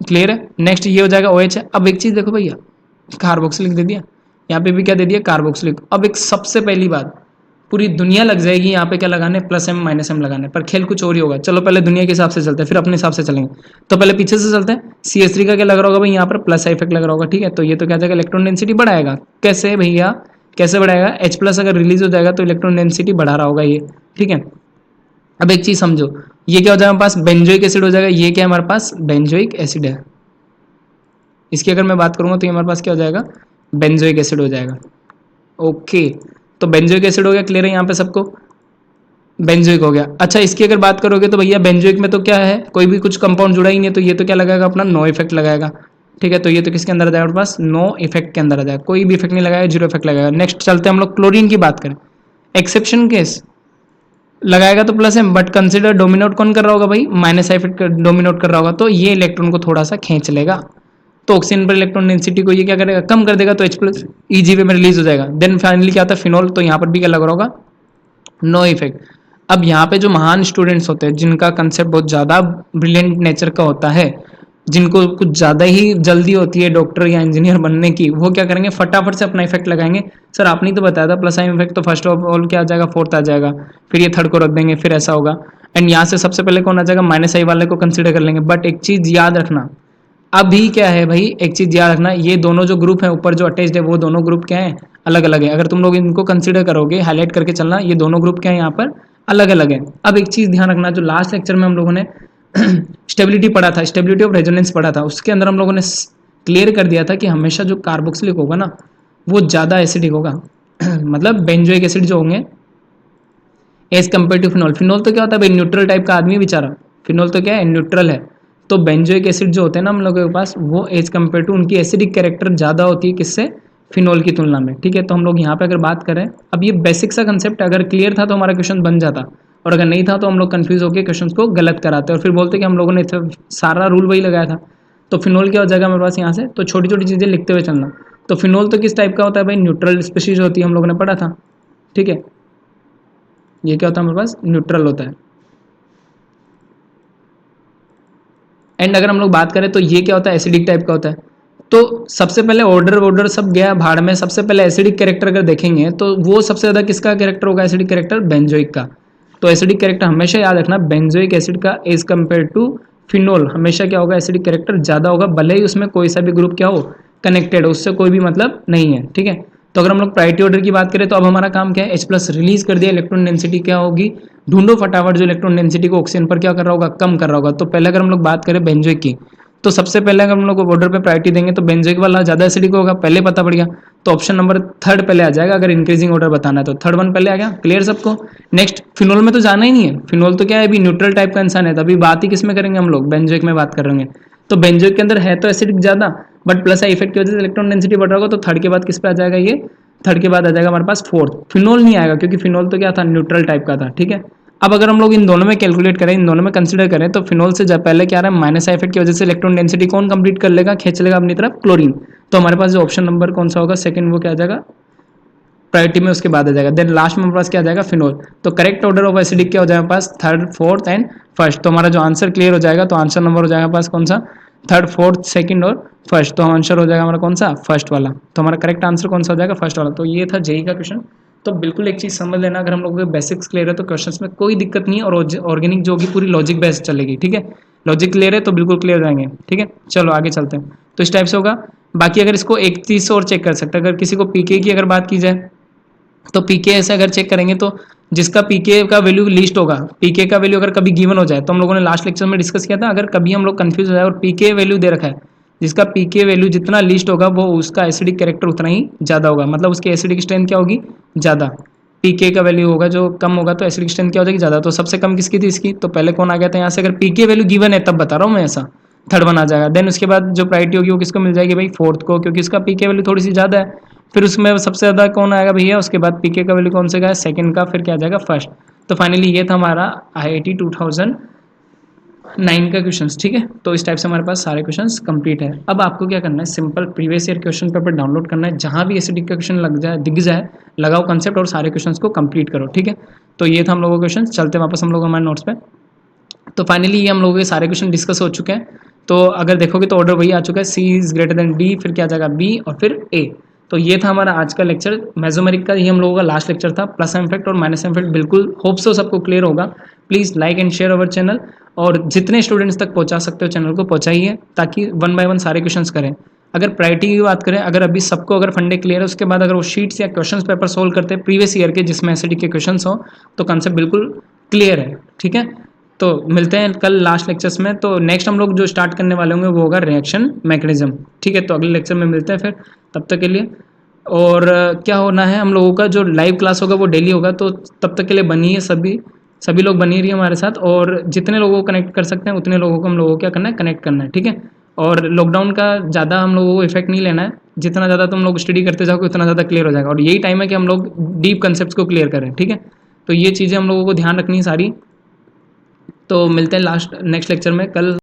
क्लियर है। नेक्स्ट ये हो जाएगा OH है। अब एक चीज देखो भैया, कार्बोक्सिलिक दे दिया, यहाँ पे भी क्या दे दिया, कार्बोक्सिलिक। अब एक सबसे पहली बात, पूरी दुनिया लग जाएगी यहाँ पे क्या लगाने, +m -m लगाने, पर खेल कुछ और ही होगा। चलो पहले दुनिया के हिसाब से चलते हैं, फिर अपने हिसाब से चलेंगे। तो पहले पीछे से चलते हैं। CH3 का क्या लग रहा होगा भाई, यहाँ पर प्लस इफेक्ट लग रहा होगा। ठीक है, तो ये तो क्या जाएगा, इलेक्ट्रॉन डेंसिटी बढ़ाएगा। कैसे भैया, कैसे बढ़ाएगा, H+ अगर रिलीज हो जाएगा तो इलेक्ट्रॉन डेंसिटी बढ़ा रहा होगा ये। ठीक है, अब एक चीज समझो, ये क्या हो जाएगा हमारे पास, बेंजोइक एसिड हो जाएगा। ये क्या है हमारे पास, बेंजोइक एसिड है। इसकी अगर मैं बात करूंगा तो ये हमारे पास क्या हो जाएगा, बेंजोइक एसिड हो जाएगा। ओके, तो बेंजोइक एसिड हो गया, क्लियर है यहाँ पे सबको, बेंजोइक हो गया। अच्छा, इसकी अगर बात करोगे तो भैया बेंजोइक में तो क्या है, कोई भी कुछ कंपाउंड जुड़ा ही नहीं है, तो ये तो क्या लगाएगा अपना, नो इफेक्ट लगाएगा। ठीक है, तो ये तो किसके अंदर आ जाएगा हमारे पास, नो इफेक्ट के अंदर आ जाएगा, कोई भी इफेक्ट नहीं लगाएगा, 0 इफेक्ट लगाएगा। नेक्स्ट चलते हैं हम लोग क्लोरीन की बात करें। एक्सेप्शन केस लगाएगा तो +m, बट कंसिडर डोमिनेट कौन कर रहा होगा भाई, माइनस इफेक्ट डोमिनेट कर रहा होगा, तो ये इलेक्ट्रॉन को थोड़ा सा खींच लेगा। तो ऑक्सीजन पर इलेक्ट्रॉन डेंसिटी को ये क्या करेगा, कम कर देगा, तो H+ EG में रिलीज हो जाएगा। देन फाइनली क्या आता है, फिनोल। तो यहाँ पर भी क्या लग रहा होगा, नो इफेक्ट। अब यहाँ पे जो महान स्टूडेंट्स होते हैं, जिनका कंसेप्ट बहुत ज़्यादा ब्रिलियंट नेचर का होता है, जिनको कुछ ज़्यादा ही जल्दी होती है डॉक्टर या इंजीनियर बनने की, वो क्या करेंगे, फटाफट से अपना इफेक्ट लगाएंगे। सर आपने तो बताया था +m इफेक्ट, तो फर्स्ट ऑफ ऑल क्या आ जाएगा, 4th आ जाएगा, फिर ये 3rd को रख देंगे, फिर ऐसा होगा। एंड यहाँ से सबसे पहले कौन आ जाएगा, -i वाले को कंसिडर कर लेंगे। बट एक चीज़ याद रखना, अभी क्या है भाई, एक चीज़ याद रखना, ये दोनों जो ग्रुप है ऊपर जो अटैच्ड है, वो दोनों ग्रुप क्या है, अलग अलग है। अगर तुम लोग इनको कंसिडर करोगे, हाईलाइट करके चलना, ये दोनों ग्रुप क्या है यहाँ पर, अलग अलग है। अब एक चीज़ ध्यान रखना, जो लास्ट लेक्चर में हम लोगों ने स्टेबिलिटी पढ़ा था, स्टेबिलिटी ऑफ रेजोनेंस पढ़ा था, उसके अंदर हम लोगों ने क्लियर कर दिया था कि हमेशा जो कार्बोक्सिलिक होगा ना, वो ज़्यादा एसिडिक होगा। मतलब बेंजोइक एसिड जो होंगे as compare to phenol. Phenol तो क्या होता है भाई, न्यूट्रल टाइप का आदमी बेचारा, फिनोल तो क्या है, न्यूट्रल है। तो बेंजोइक एसिड जो होते हैं ना हम लोगों के पास, वो एज कम्पेयर टू उनकी एसिडिक कैरेक्टर ज़्यादा होती है, किससे, फिनोल की तुलना में। ठीक है, तो हम लोग यहाँ पे अगर बात करें, अब ये बेसिक सा कंसेप्ट अगर क्लियर था तो हमारा क्वेश्चन बन जाता, और अगर नहीं था तो हम लोग कंफ्यूज होकर क्वेश्चन को गलत कराते और फिर बोलते कि हम लोगों ने सारा रूल वही लगाया था। तो फिनोल क्या हो जाएगा हमारे पास यहाँ से, तो छोटी छोटी चीज़ें लिखते हुए चलना। तो फिनोल तो किस टाइप का होता है भाई, न्यूट्रल स्पीशीज होती है, हम लोगों ने पढ़ा था। ठीक है, ये क्या होता है हमारे पास, न्यूट्रल होता है। एंड अगर हम लोग बात करें तो ये क्या होता है, एसिडिक टाइप का होता है। तो सबसे पहले ऑर्डर सब गया भाड़ में, सबसे पहले एसिडिक कैरेक्टर अगर देखेंगे तो वो सबसे ज़्यादा किसका कैरेक्टर होगा, एसिडिक कैरेक्टर, बेंजोइक का। तो एसिडिक कैरेक्टर हमेशा याद रखना, बेंजोइक एसिड का एज कम्पेयर टू फिनोल हमेशा क्या होगा, एसिडिक कैरेक्टर ज़्यादा होगा, भले ही उसमें कोई सा भी ग्रुप क्या हो, कनेक्टेड हो, उससे कोई भी मतलब नहीं है। ठीक है, तो अगर हम लोग प्रायोरिटी ऑर्डर की बात करें तो अब हमारा काम क्या है, H+ रिलीज कर दिया, इलेक्ट्रॉन डेंसिटी क्या होगी, ढूंढो फटाफट जो इलेक्ट्रॉन डेंसिटी को ऑक्सीजन पर क्या कर रहा होगा, कम कर रहा होगा। तो पहले अगर हम लोग बात करें बेंजोइक की, तो सबसे पहले अगर हम लोग ऑर्डर पे प्रायोरिटी देंगे तो बेंजोइक वाला ज़्यादा एसिडिक होगा, पहले पता पड़ गया। तो ऑप्शन नंबर 3rd पहले आ जाएगा, अगर इंक्रीजिंग ऑर्डर बताना है तो 3rd वन पहले आ गया, क्लियर सबको। नेक्स्ट फिनोल में तो जाना ही नहीं है, फिनोल तो क्या है, अभी न्यूट्रल टाइप का इंसान है, तभी बात ही किस में करेंगे हम लोग, बेंजोइक में बात करेंगे। तो बेंजोइक के अंदर है तो एसिडिक ज़्यादा, बट प्लस इफेक्ट की वजह से इलेक्ट्रॉन डेंसिटी बढ़ रहा होगा, तो 3rd के बाद किस पे आ जाएगा, ये 3rd के बाद आ जाएगा हमारे पास 4th। फिनोल नहीं आएगा क्योंकि फिनोल तो क्या था, न्यूट्रल टाइप का था। ठीक है, अब अगर हम लोग इन दोनों में कैलकुलेट करें, इन दोनों में कंसीडर करें, तो फिनोल से जब पहले क्या आ रहा है, माइनस आई इफेक्ट की वजह से इलेक्ट्रॉन डेंसिटी कौन कंप्लीट कर लेगा, खींच लेगा अपनी तरफ, क्लोरीन। तो हमारे पास जो ऑप्शन नंबर कौन सा होगा, सेकंड, वो क्या आ जाएगा, प्रायोरिटी में उसके बाद आ जाएगा। देन लास्ट में हमारे पास क्या आ जाएगा, फिनोल। तो करेक्ट ऑर्डर ऑफ एसिडिक क्या हो जाएगा पास, थर्ड, फोर्थ एंड फर्स्ट। तो हमारा जो आंसर क्लियर हो जाएगा, तो आंसर नंबर हो जाएगा पास कौन सा, थर्ड, फोर्थ, सेकंड और फर्स्ट। तो आंसर हो जाएगा हमारा कौन सा, फर्स्ट वाला। तो हमारा करेक्ट आंसर कौन सा हो जाएगा, फर्स्ट वाला। तो ये था जेई का क्वेश्चन। तो बिल्कुल एक चीज़ समझ लेना, अगर हम लोगों के बेसिक्स क्लियर है तो क्वेश्चंस में कोई दिक्कत नहीं है, और ऑर्गेनिक जो होगी पूरी लॉजिक बेस्ड चलेगी, ठीक है। लॉजिक क्लियर है तो बिल्कुल क्लियर हो जाएंगे, ठीक है। चलो आगे चलते हैं। तो इस टाइप से होगा। बाकी अगर इसको एक चीज़ और चेक कर सकते हैं, अगर किसी को पीके की अगर बात की जाए, तो पीके से अगर चेक करेंगे तो जिसका पीके का वैल्यू लिस्ट होगा, पीके का वैल्यू अगर कभी गिवन हो जाए, तो हम लोगों ने लास्ट लेक्चर में डिस्कस किया था, अगर कभी हम लोग कंफ्यूज हो जाए और पीके वैल्यू दे रखा है, जिसका पीके वैल्यू जितना लिस्ट होगा वो उसका एसिडिक कैरेक्टर उतना ही ज़्यादा होगा, मतलब उसकी एसिडिक स्ट्रेंथ क्या होगी, ज़्यादा। पीके का वैल्यू होगा जो कम होगा तो एसिडिक स्ट्रेंथ क्या हो जाएगी, ज़्यादा। तो सबसे कम किसकी थी, इसकी। तो पहले कौन आ गया था यहाँ से, अगर पीके वैल्यू गिवन है तब बता रहा हूँ मैं, ऐसा थर्ड वन आ जाएगा। देन उसके बाद जो प्रायोरिटी होगी वो किसको मिल जाएगी भाई, फोर्थ को, क्योंकि उसका पीके वैल्यू थोड़ी सी ज़्यादा है। फिर उसमें सबसे ज़्यादा कौन आएगा भैया, उसके बाद पीके का वैल्यू कौन से का, सेकंड का, फिर क्या आ जाएगा, फर्स्ट। तो फाइनली ये था हमारा IIT 2009 का क्वेश्चन, ठीक है। तो इस टाइप से हमारे पास सारे क्वेश्चंस कंप्लीट है। अब आपको क्या करना है, simple previous year question paper download करना है, जहाँ भी एसिडिक का क्वेश्चन लग जाए, दिख जाए, लगाओ कंसेप्ट और सारे क्वेश्चंस को कंप्लीट करो, ठीक है। तो ये था हम लोगों का क्वेश्चन। चलते वापस हम लोग हमारे नोट्स पे। तो फाइनली ये हम लोगों के सारे क्वेश्चन डिस्कस हो चुके हैं। तो अगर देखोगे तो ऑर्डर वही आ चुका है, C is greater than D, फिर क्या आ जाएगा B और फिर A। तो ये था हमारा आज का लेक्चर मेसोमेरिक का, ये हम लोगों का लास्ट लेक्चर था। प्लस इफेक्ट और माइनस इफेक्ट बिल्कुल होप सो सबको क्लियर होगा। Please like and share our channel, और जितने स्टूडेंट्स तक पहुंचा सकते हो चैनल को पहुंचाइए, ताकि वन बाय वन सारे क्वेश्चंस करें। अगर प्रायोरिटी की बात करें, अगर अभी सबको अगर फंडे क्लियर है, उसके बाद अगर वो शीट्स या क्वेश्चन पेपर सोल्व करते हैं प्रीवियस ईयर के, जिसमें एसिडिक के क्वेश्चन हो, तो कंसेप्ट बिल्कुल क्लियर है, ठीक है। तो मिलते हैं कल लास्ट लेक्चर्स में। तो नेक्स्ट हम लोग जो स्टार्ट करने वाले होंगे वो होगा रिएक्शन मैकेनिज्म, ठीक है। तो अगले लेक्चर में मिलते हैं फिर, तब तक के लिए। और क्या होना है, हम लोगों का जो लाइव क्लास होगा वो डेली होगा, तो तब तक के लिए बनिए, सभी लोग बनिए रहिए हमारे साथ, और जितने लोगों को कनेक्ट कर सकते हैं उतने लोगों को हम लोगों को क्या करना है, कनेक्ट करना है, ठीक है। और लॉकडाउन का ज़्यादा हम लोगों को इफेक्ट नहीं लेना है, जितना ज़्यादा तुम लोग स्टडी करते जाओगे उतना ज़्यादा क्लियर हो जाएगा, और यही टाइम है कि हम लोग डीप कंसेप्ट को क्लियर करें, ठीक है। तो ये चीज़ें हम लोगों को ध्यान रखनी है सारी। तो मिलते हैं नेक्स्ट लेक्चर में कल।